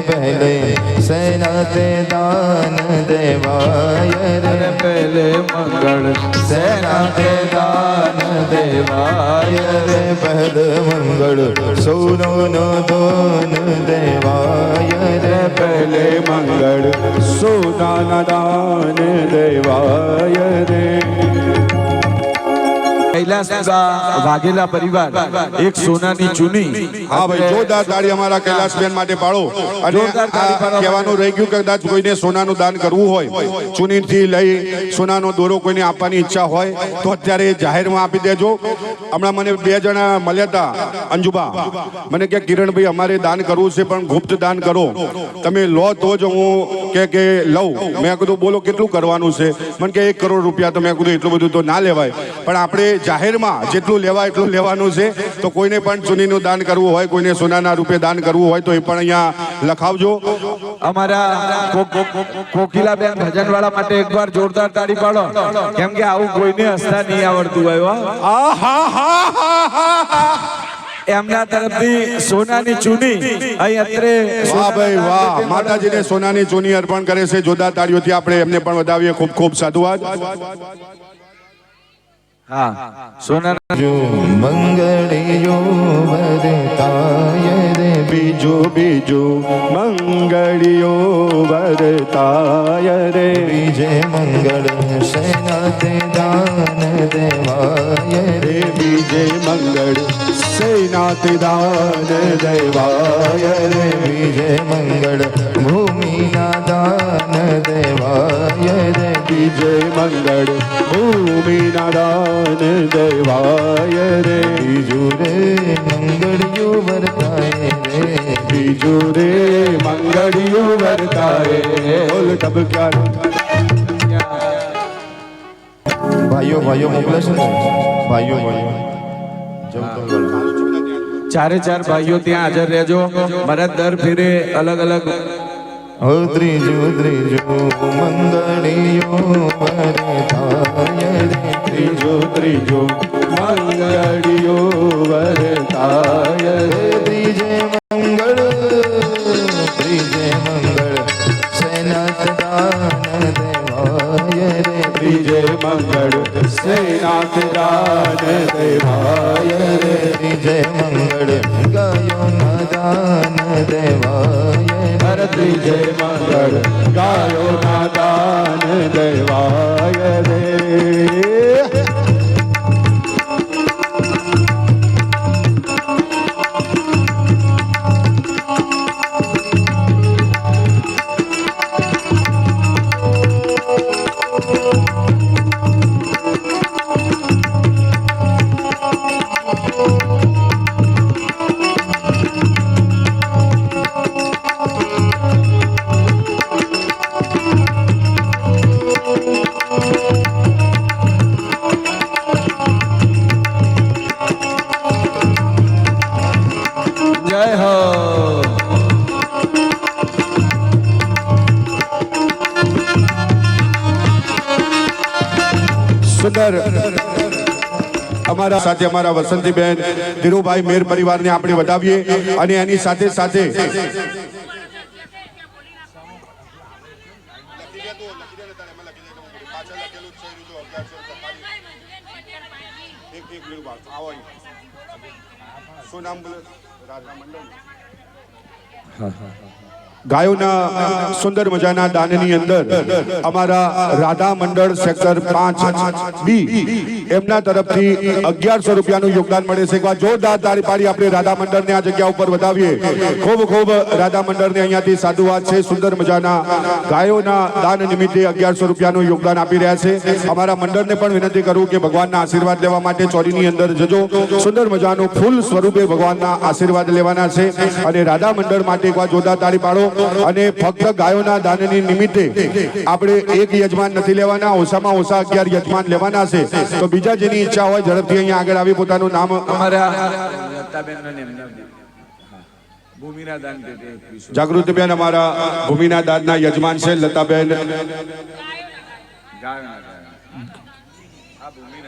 પહેલે સેના તે દાન દેવાય રે અરે પહેલે મંગળ સેના તે દાન દેવાય રે પદ મંગળ સૌનો નો દાન દેવાય રે પહેલે મંગળ સોનાના દાન દેવાય રે. કૈલાસ વાઘેલા પરિવાર એક સોનાની ચૂની. હા ભાઈ, જોરદાર તાળી અમારા કૈલાસબેન માટે પાડો. અને જોરદાર તાળી પાડો. આ કહેવાનું રહી ગયું કે કદાચ કોઈને સોનાનું દાન કરવું હોય, ચૂનીથી લઈ સોનાનો દોરો કોઈને આપવાની ઈચ્છા હોય તો અત્યારે જાહેરમાં આપી દેજો. હમણાં મને 2 જણા મળ્યા હતા, અંજુબા મને કે કિરણભાઈ અમારે દાન કરવું છે પણ ગુપ્ત દાન કરો, તમે લો તો જ હું કે લઉં. મેં કીધું બોલો કેટલું કરવાનું છે? મને કે 1 કરોડ રૂપિયા. તો મેં કીધું એટલું બધું તો ના લેવાય, પણ આપણે જાહેરમાં જેટલું લેવાય એટલું લેવાનું છે. તો કોઈને પણ ચૂનીનું દાન કરવું હોય, કોઈને સોનાના રૂપે દાન કરવું હોય તો એ પણ અહીંયા લખાવજો. અમારા કોકિલાબેન ભજનવાળા માટે એકવાર જોરદાર તાળી પાડો, કેમ કે આવું કોઈને હસતા નહીં આવડતું હોય હો. એમના તરફથી સોનાની ચૂની અહીં અત્રે વાહ ભાઈ વાહ, માતાજીને સોનાની ચૂની અર્પણ કરે છે. જોરદાર તાળીઓથી આપણે એમને પણ વધાવીએ. ખૂબ ખૂબ સાધુવાદ. હા, સોનાના જો મંગળિયો વરતાય રે બીજું મંગળિયો વરતાય રે. બીજે મંગળ સેના તે દાન દેવાય રે બીજે મંગળ સેનાથી દાન દેવાય રે. બીજે મંગળ ભૂમિના દાન દેવાય રે બીજે મંગળ ભૂમિના દાન દેવાય રે. બીજું રે મંગળિયું વર્તાય રે બીજું રે મંગળિયું વર્તાય રે. બોલ ટબકાર. ભાઈઓ મોકલે છે ને ભાઈઓ ચારે ચાર ભાઈઓ ત્યાં હાજર રહેજો. મારા દર ફેરે અલગ અલગ હો ત્રીજું મંગળિયું વર્તાય રે ત્રીજો મંગળિયો વરતાય રે. ત્રીજે મંગળ સેનાત દાન દેવાય રે ત્રીજે મંગળ સેનાથ દાન દેવાય રે. ત્રીજે મંગળ ગાયો ના દાન દેવાય રે ત્રીજે મંગળ ગાયો ના દાન દેવાય રે. જય હો. સુંદર અમારા સાથે અમારા વસંતીબેન ધીરુભાઈ મેર પરિવારને આપણે વધાવીએ. અને એની સાથે સાથે શું નામ બોલે? રાધા મંડળ. ગાયોના સુંદર મજાના દાનની અંદર અમારા રાધા મંડળ સેક્ટર 5B એમના તરફથી 1100 રૂપિયાનું યોગદાન મળે છે. એકવાર જોરદાર તાળી પાડી આપણે રાધા મંડળને આ જગ્યા ઉપર વધાવીએ. ખૂબ ખૂબ રાધા મંડળને અહીંયાથી સાધુવાદ છે. સુંદર મજાના ગાયોના દાન નિમિત્તે 1100 રૂપિયાનું યોગદાન આપી રહ્યા છે. અમારા મંડળને પણ વિનંતી કરું કે ભગવાનના આશીર્વાદ લેવા માટે ચોરીની અંદર જજો. સુંદર મજાનું ફૂલ સ્વરૂપે ભગવાનના આશીર્વાદ લેવાના છે. અને રાધા મંડળ માટે એકવાર જોરદાર તાળી પાડો. અને ફક્ત ગાયોના દાનની નિમિત્તે આપણે એક યજમાન નથી લેવાના, ઓછામાં ઓછા 11 યજમાન લેવાના છે. તો બીજા જેની ઈચ્છા હોય ઝડપથી અહીંયા આગળ આવી પોતાનું નામ. અમારા ભૂમિના દાન જાગૃતિબેન અમારા ભૂમિના દાનના યજમાન છે. લતાબેન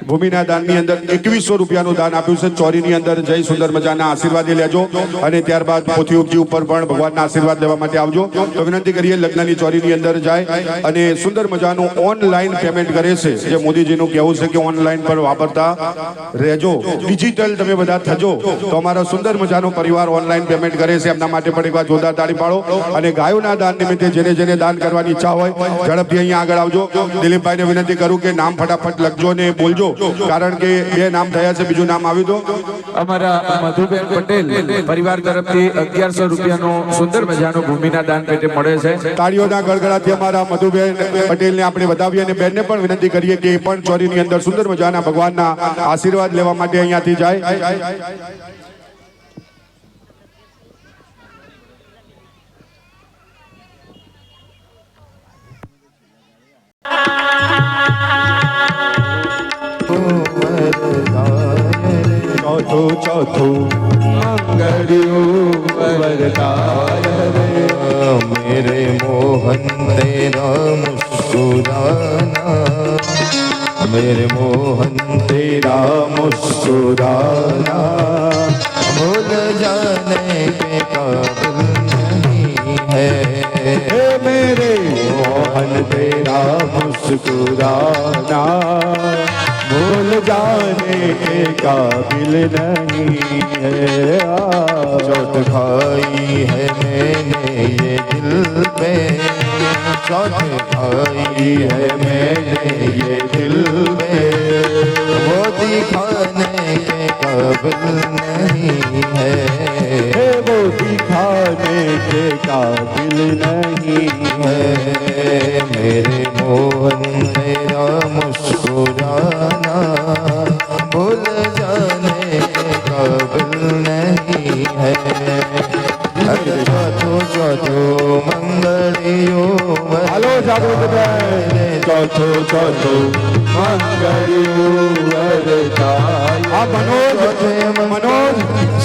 ભૂમિના દાનની અંદર 2100 રૂપિયાનું દાન આપ્યું છે. ચોરીની અંદર જય સુંદર મજાના આશીર્વાદ લેજો અને ત્યારબાદ પોથીઉપજી ઉપર પણ ભગવાનના આશીર્વાદ લેવા માટે આવજો. તો વિનંતી કરીએ લગ્નની ચોરીની અંદર જાય અને સુંદર મજાનું ઓનલાઈન પેમેન્ટ કરે છે. જે મોદીજીનું કહેવું છે કે ઓનલાઈન પર વાપરતા રહેજો, ડિજિટલ તમે બધા થજો. તો અમારો સુંદર મજાનો પરિવાર ઓનલાઈન પેમેન્ટ કરે છે, એમના માટે પણ એકવાર જોરદાર તાળી પાડો. અને ગાયોના દાન નિમિત્તે જેને જેને દાન કરવાની ઈચ્છા હોય ઝડપથી અહીંયા આગળ આવજો. દિલીપભાઈને વિનંતી કરું કે નામ ફટાફટ લખજો ને બોલજો, કારણ કે 2 નામ થયા છે, બીજું નામ આવ્યું તો અમારા મધુબેન પટેલ પરિવાર તરફથી 1100 રૂપિયાનું સુંદર મજાનું ભૂમિના દાન પેટે મળે છે. તાળીઓના ગળગળાથી અમારા મધુબેન પટેલને આપણે વધાવીએ અને બેનને પણ વિનંતી કરીએ કે એ પણ ચોરીની અંદર સુંદર મજાના ભગવાનના આશીર્વાદ લેવા માટે અહીંયાથી જાય. ચોથું મંગળ્યું વરદાય રે. मेरे मोहन तेरा मुस्कुराना, मेरे मोहन तेरा मुस्कुराना भूल जाने के काबिल नहीं है. हे मेरे मोहन तेरा मुस्कुराना भूल जाने के काबिल नहीं है. चोट खाई है मैंने ये दिल पे, चोट खाई है मैंने ये दिल पे, वो दिखाने के काबिल नहीं है. वो दिखाने के काबिल नहीं है मेरे मोहन तेरा मुस्कुराना भूल जाने के काबिल नहीं है. चौथो मंगलियो હાલો જાગૃતભાઈ. ચોથું મંગળ્યું વરદાય. આ મનોજ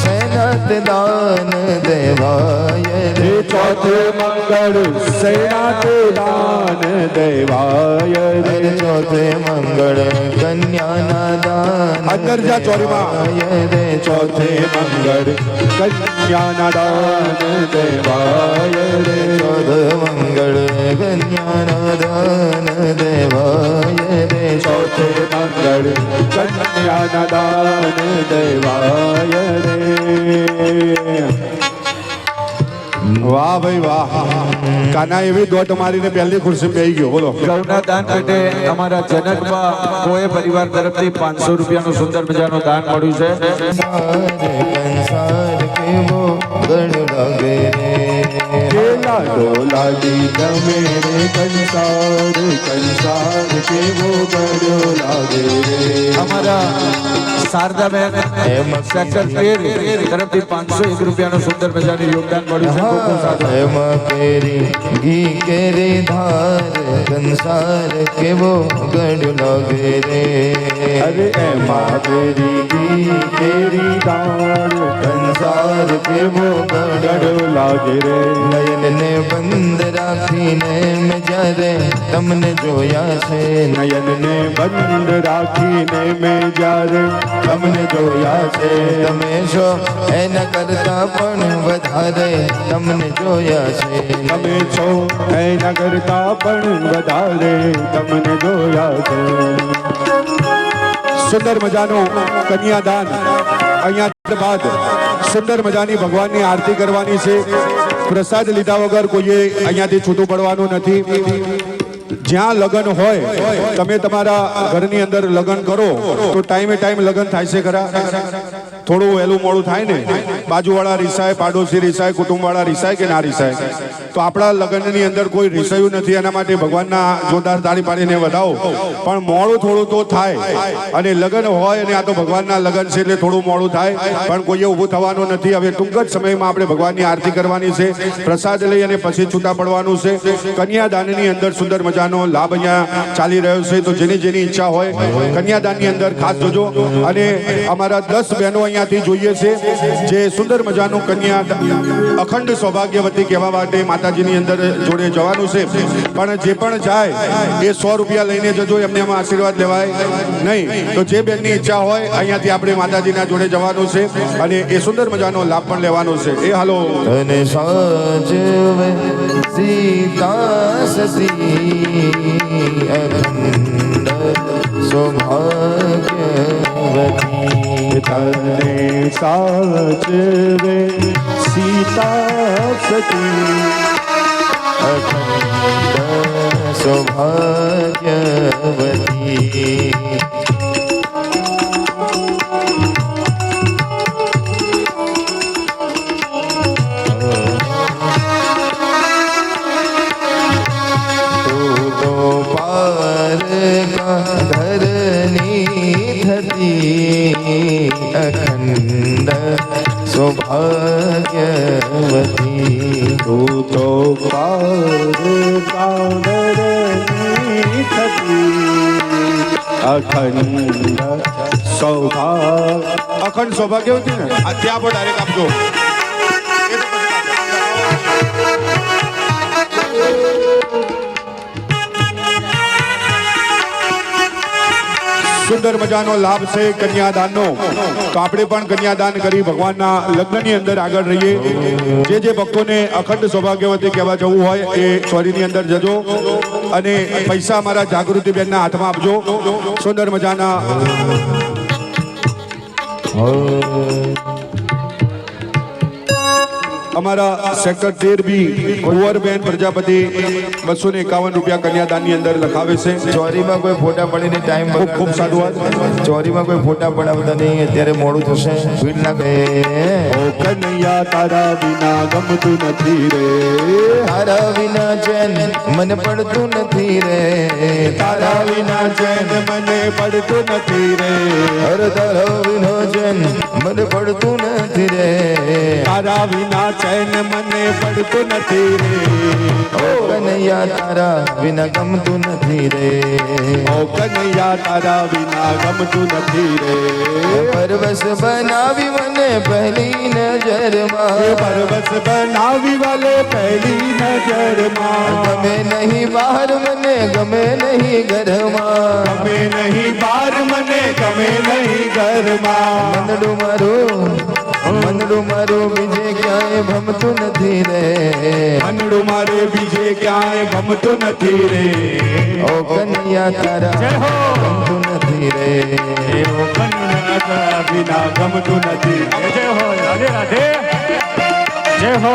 સેનાત દાન દેવાય રે. ચોથે મંગળ સેનાતે દાન દેવાય રે. ચોથે મંગળ કન્યાના દાન અંદર જા ચોરીમાં રે. ચોથે મંગળ કન્યાના દાન દેવાય રે. ચોથ મંગળ કન્યાના દાન દેવાય રે. ચોથે મંગળ કન્યાના દાન દેવાય રે. વાહ ભાઈ વાહ. કાના એવી દોટ મારીને પહેલી ખુરશી બેહી ગયો. બોલો. ગૌના દાન પેટે અમારા જનકબા કોએ પરિવાર તરફથી 500 રૂપિયાનું સુંદર મજાનું દાન મળ્યું છે. કંસાર કેવો ગણ લાગે રે. કેલા ડોલા દીધા મેરે કંસાર કેવો ગળ્યો લાગે રે. અમારા શારદાબેન સેક્ટર 13 તરફથી 501 રૂપિયાનું સુંદર મજાનું યોગદાન મળ્યું છે. ખૂબ ખૂબ સાધુ. એમાં કેરી ઘી કેરી ધાર કંસાર કેવો ગણ લાગે રે. અરે એમાં તેરી ઘી કેરી દાળ કંસાર કેવો ગણ ગળ્યો લાગે રે. નયનને બંધ રાખીને મેં જ્યારે તમને જોયા છે. નયનને બંધ રાખીને મેં જ્યારે તમને જોયા છે. તમે છો એના કરતા પણ વધારે તમને જોયા છે. તમે છો એના કરતા પણ વધારે તમને જોયા છે. સુંદર મજાનું કન્યાદાન અહીંયા બાદ સુંદર મજાની ભગવાનની આરતી કરવાની છે. પ્રસાદ લીધા વગર કોઈએ અહીંયાથી છૂટું પડવાનું નથી. જ્યાં લગ્ન હોય તમે તમારા ઘરની અંદર લગ્ન કરો તો ટાઈમે ટાઈમ લગ્ન થાય છે ખરા? થોડું વહેલું મોડું થાય ને, બાજુવાળા રીસાય, પાડોશી રીસાય, કુટુંબવાળા રીસાય કે ના રીસાય? તો આપણા લગ્નની અંદર કોઈ રીસાયું નથી. એના માટે ભગવાનના જોરદાર તાળી પાડીને વધાવો. પણ મોડું થોડું તો થાય, અને લગ્ન હોય અને આ તો ભગવાનના લગ્ન છે એટલે થોડું મોડું થાય, પણ કોઈએ ઊભું થવાનું નથી. હવે ટૂંક જ સમયમાં આપણે ભગવાનની આરતી કરવાની છે, પ્રસાદ લઈ અને પછી છૂટા પડવાનું છે. કન્યાદાનની અંદર સુંદર મજાનો લાભ અહીંયા ચાલી રહ્યો છે. તો જેની જેની ઈચ્છા હોય કન્યાદાનની અંદર ખાસ જોજો. અને અમારા 10 બહેનો અહીંયાથી જોઈએ છે જે સુંદર મજાનું કન્યા અખંડ સૌભાગ્યવતી કહેવા માટે માતાજીની અંદર જોડે જવાનું છે, પણ જે પણ જાય એ 100 રૂપિયા લઈને જજો, એમને એમાં આશીર્વાદ લેવાય નહીં. તો જે બેનની ઈચ્છા હોય અહીંયાથી આપણે માતાજીના જોડે જવાનું છે અને એ સુંદર મજાનો લાભ પણ લેવાનો છે. એ હાલો તને સાચવે સીતા સતી અખંડ સૌભાગ્યવતી. તને સાચવે સીતા સતી અખંડ સૌભાગ્યવતી. અખંડ સૌભાગ્યવતી. તું તો અખંડ સૌભાગ્યવતી ને આ ત્યાં પણ ડાયરેક્ટ આપજો. સુંદર મજાનો લાભ છે કન્યાદાનનો, તો આપણે પણ કન્યાદાન કરી ભગવાનના લગ્નની અંદર આગળ રહીએ. જે ભક્તોને અખંડ સૌભાગ્યવતી કહેવા જવું હોય એ ચોરીની અંદર જજો અને પૈસા અમારા જાગૃતિબેનના હાથમાં આપજો. સુંદર મજાના અમારા સેક્ટર 13 બી કુંવરબેન પ્રજાપતિ 251 રૂપિયા કન્યાદાનની અંદર લખાવે છે. ચોરીમાં કોઈ ફોટા પડીને ટાઈમ ખૂબ સાધુવાદ. ચોરીમાં કોઈ ફોટા પડાવતા નહીં, અત્યારે મોડું થશે. ભીડ ના કરે. ઓ કનૈયા તારા વિના ગમતું નથી રે, તારા વિના ચેન મને પડતું નથી રે, તારા વિના ચેન મને પડતું નથી રે, અરે તારા વિના ચેન મને પડતું નથી રે, તારા વિના ચેન મને પડતું નથી રે, ઓ કનૈયા તારા વિના ગમતું નથી રે, ઓ કનૈયા તારા વિના ગમતું નથી રે, પરવશ બનાવી મને પહેલી નજરમાં, પરવશ બનાવી વાલે પહેલી નજરમાં, ગમે નહીં બહાર મને ગમે નહીં ઘરમાં, ગમે નહીં બાર મને ગમે નહીં ઘરમાં, મનડું મારું બીજે ક્યાંય ભમતું નથી રે, મનડું મારે બીજે ક્યાંય ભમતું નથી રે, ઓ કનૈયા તારા ગમતું નથી રે, ઓ કનૈયા તારા વિના ગમતું નથી. जय हो राधे राधे जय हो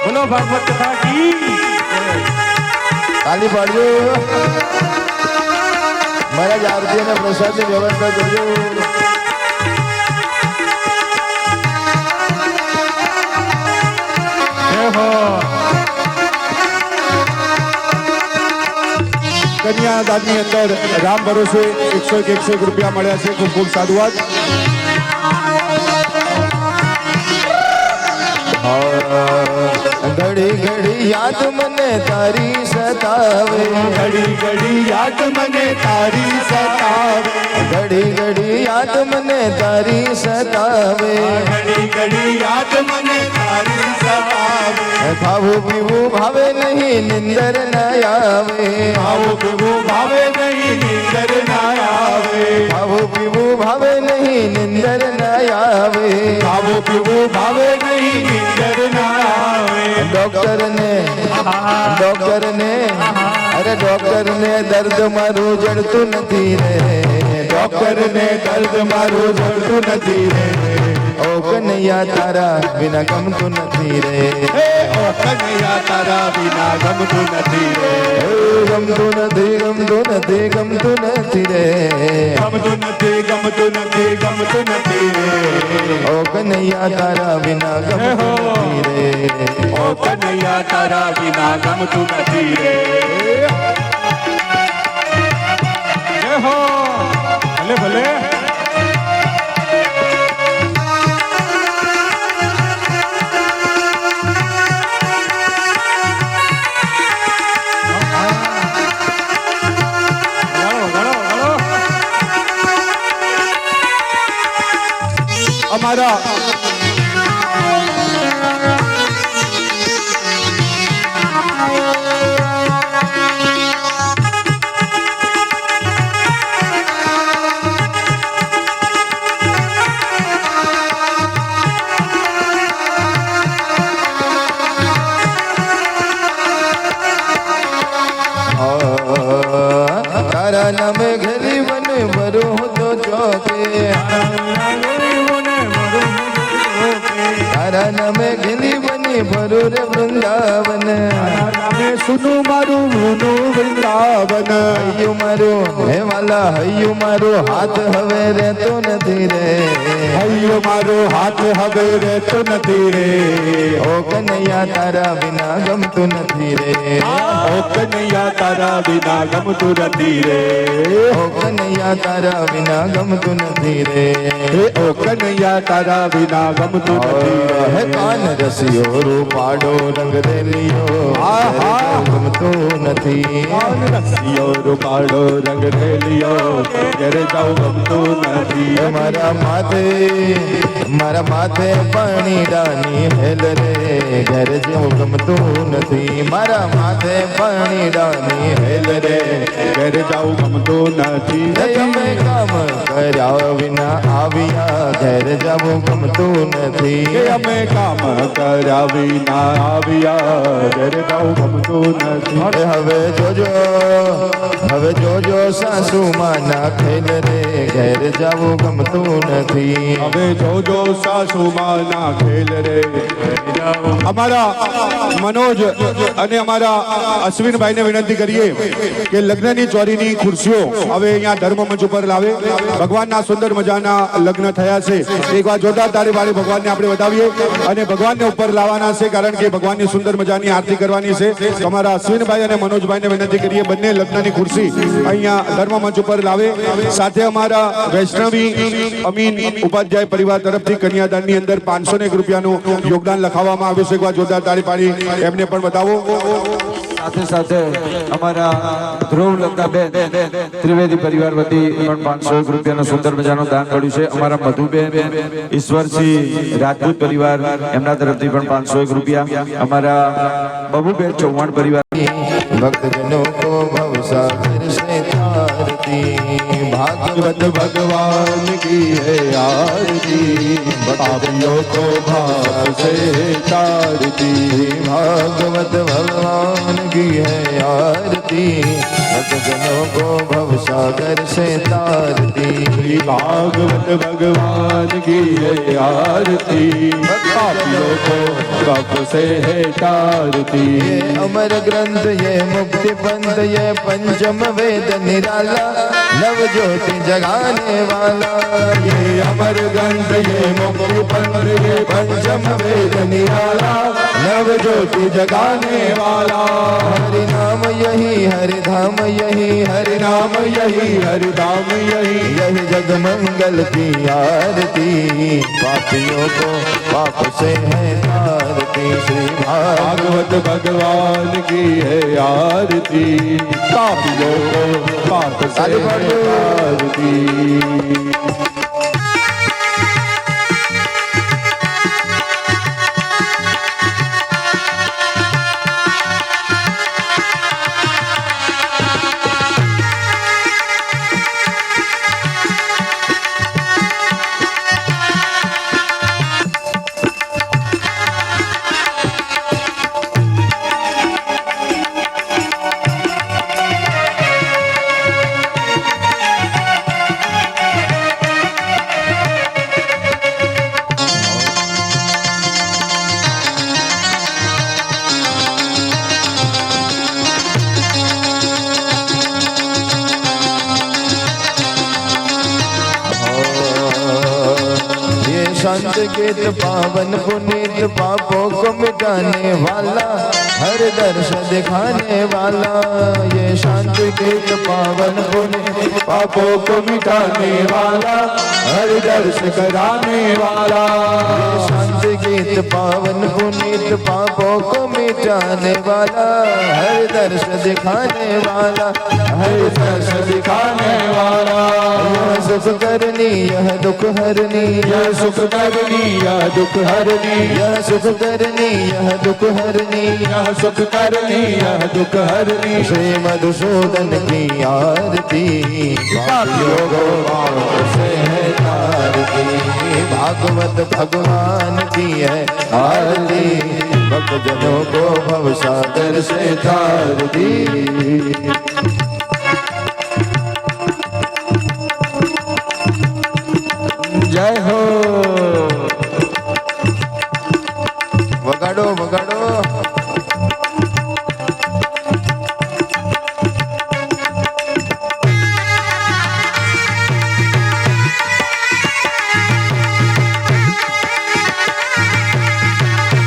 बोलो भागवत कथा की તાલી પાડજો. મારા જ આરતી અને પ્રસાદની વ્યવસ્થા કરજો. जय हो કન્યાદાનની અંદર રામ ભરોસે 101 રૂપિયા મળ્યા છે. ખૂબ ખૂબ સાધુવાદ. ઘડી ઘડી યાદ મને તારી સતાવે, ઘડી ઘડી યાદ મને તારી સતાવે, ઘડી ઘડી યાદ મને તારી સતાવે, ઘડી ઘડી યાદ મને તારી સતાવે, ખાવું પીવું ભાવે નહીં નિંદર ન આવે, આવું પીવું ભાવે નહીં નીંદર ના આવે, ખાવું પીવું ભાવે નહીં નિંદર ન આવે, આવું પીવું ભાવે નહીં નીંદર ના આવે, ડોક્ટર ને અરે ડોક્ટર ને દર્દ મારું જડતું નથી રે, ડોક્ટર ને દર્દ મારું જડતું નથી રે, ઓ કનૈયા તારા વિના ગમતું નથી રે, ઓ કનૈયા તારા વિના ગમતું નથી રે, ગમતું નથી ગમતું નથી ગમતું નથી રે, ગમતું નથી ગમતું નથી ગમતું નથી રે, ઓ કનૈયા તારા વિના ગમતું નથી રે, ઓ કનૈયા તારા વિના ગમતું નથી રે. जय हो भले भले અમારા ભરું રે વૃંદાવન નામે સુનું મારું ઊનું વૃંદાવન હૈયું મારું હે વાલા હૈયું મારું હાથ હવે રહેતો નથી રે હૈયો મારો હાથ હવે રહેતો નથી રે ઓ કનૈયા તારા વિના ગમતું નથી રે ઓ કનૈયા તારા વિના ગમતું નથી રે ઓ કનૈયા તારા વિના ગમતું નથી રે હે ઓ કનૈયા તારા વિના ગમતું નથી હે રે કાન રસિયો રૂપાડો રંગ રેલિયો આહા. ગમતું નથી રસિયો રૂપાળો રંગ રેલિયો ઘરે જાઉં ગમતું નથી હે મારા માથે પાણી ડાની હેલ રે ઘર જેવું ગમતું નથી મારા માથે પાણી ડાની હેલ રે ઘરે જાઉં ગમતું નથી અમે કામ કર્યા વિના આવ્યા ઘર જવું ગમતું કે નથી અમે કામ કર્યા વિના આવ્યા ઘરે જાઉં ગમતું નથી હવે જોજો સાસુ માના ખેલ રે ઘર જવું ગમતું નથી હવે જોજો સાસુમાં ના ખેલ રે અમારા મનોજ અને અમારા અશ્વિનભાઈને વિનંતી કરીએ કે લગ્નની ચોરીની ખુરશીઓ હવે અહીંયા ધર્મ મંચ ઉપર લાવે ભગવાનના સુંદર મજાના લગ્ન થયા છે એકવાર જોરદાર તાળી પાડી ભગવાનને આપણે વધાવીએ અને ભગવાનને ઉપર લાવવાના છે કારણ કે ભગવાનની સુંદર મજાની આરતી કરવાની છે તો અમારા અશ્વિનભાઈ અને મનોજભાઈને વિનંતી કરીએ બંને લગ્નની ખુરશી અહીંયા ધર્મ મંચ ઉપર લાવે સાથે અમારા વૈષ્ણવી અમીન ઉપાધ્યાય પરિવાર તરફથી કન્યાદાનની અંદર 501 રૂપિયાનું યોગદાન લખાવવામાં આવ્યું છે એકવાર જોરદાર તાળી પાડી એમને પણ બતાવો સાથે સાથે અમારા ધ્રુવ લતાબેન ત્રિવેદી પરિવાર વતી પણ 501 રૂપિયાનું સુંદર મજાનું દાન કર્યું છે અમારા મધુબેન ઈશ્વરસિંહ રાજપૂત પરિવાર એમના તરફથી પણ 501 રૂપિયા અમારા બબુબેન ચૌહાણ પરિવાર भक्तजनों को भवसागर से तारती भागवत भगवान की है आरती पापियों को भाव से तारती भागवत भगवान की है आरती भक्तजनों को भवसागर से तारती भागवत भगवान की है आरती पापियों को पाप से है तारती ये अमर ग्रंथ ये मुक्ति पंथ ये पंचम वेद निराला नव ज्योति जगाने वाला ये अमर ग्रंथ ये मुक्ति पंथ ये पंचम वेद निराला नव ज्योति जगाने वाला हरि नाम यही हरि धाम यही हरि नाम यही हरि धाम यही यही जग मंगल की आरती पापियों को पाप से है तारती श्री भागवत भगवान की है आरती पापियों को पाप से है आरती शांत गीत पावन पुनीत पापों को मिटाने वाला हर दर्श दिखाने वाला ये शांत गीत पावन पुनीत पापों को मिटाने वाला हर दर्श कराने वाला ये शांत गीत पावन पुनीत पापों को मिटाने वाला हर दर्श दिखाने वाला हर दर्श दिखाने वाला यह सुख करनी यह दुख हरनी यह सुख करनी यह दुख हरनी यह सुख करनी यह दुख हरनी यह सुख करनी यह दुख हरनी श्री मधुसूदन की आरती पापियों को पाप से है तारती भागवत भगवान की है आरती भक्तजनों को भवसागर से तारती જય હો વગાડો વગાડો વગાડો.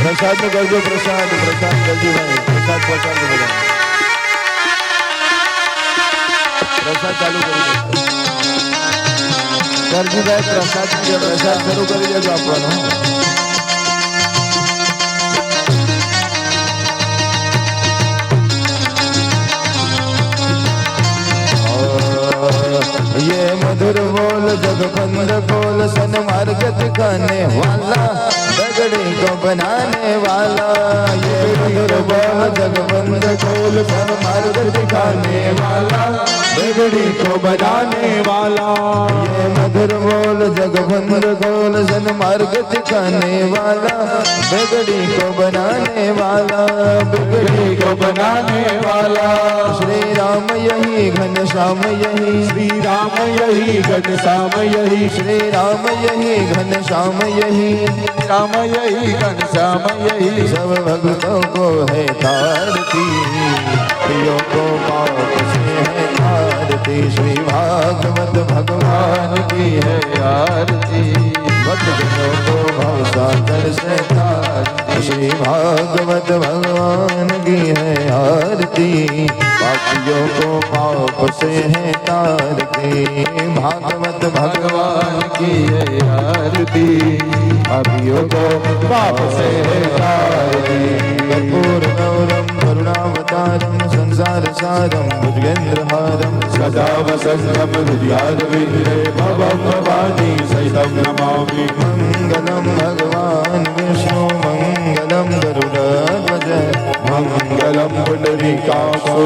પ્રસાદ નું કરજો, પ્રસાદ પ્રસાદ કરજો ભાઈ, પ્રસાદ પહોંચાડજો બધા. પ્રસાદ ચાલુ કરી દો દરજીભાઈ, પ્રસાદ શરૂ કરી દેજો આપવાનો. ये मधुर बोल जगबंद खोल सन्मार्ग दिखाने वाला दगड़ी को बनाने वाला. ये मधुर बोल जगबंद खोल सन्मार्ग दिखाने वाला दगड़ी को बनाने वाला. ये मधुर बोल जगबंद खोल सन्मार्ग दिखाने वाला दगड़ी को बनाने वाला, बिगड़ी को बनाने वाला. श्री राम यही घनश्याम यही, श्री राम यही घनश्याम यही, श्री राम यही घनश्याम यही, राम यही घनश्याम यही. सब भक्तों को है तारती, प्रियों को पाप से है तारती. श्री भागवत भगवान की है आरती, भक्तजनों को भव सागर से तारती. श्री भागवत भगवान की है आरती, पापियों को पाप से है तारती. भागवत भगवान की है आरती, पापियों को पाप से है तारती. कर्पूर गौरम करुणावतारम संसार सारम भुजगेंद्रहारम सदा वसंतम हृदयारविंदे भवं भवानी सहितं नमामि. मंगलम भगवान विष्णु मंगलम गरुड़ध्वज मंगलम पुंडरीकाक्षो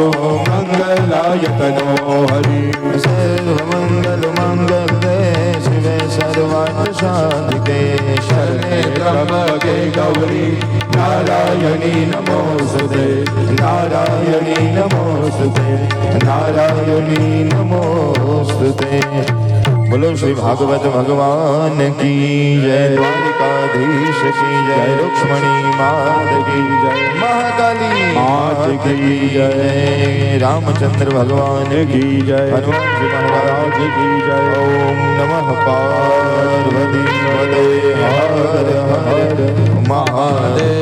मंगलायतनो हरि. सर्वमंगल मंगले शिवे सर्वार्थ साधिके शरणे त्र्यंबके गौरी नारायणी नमोस्तुते, नारायणी नमोस्तुते, नारायणी नमोस्तुते. बोलो श्री भागवत भगवान की जय. द्वारिकाधीश की जय. रुक्ष्मणी मात की जय. महाकाली मात की जय. रामचंद्र भगवान की जय. हनुमान जी महाराज की जय. ओम नमः पार्वती पते हर हर महादेव.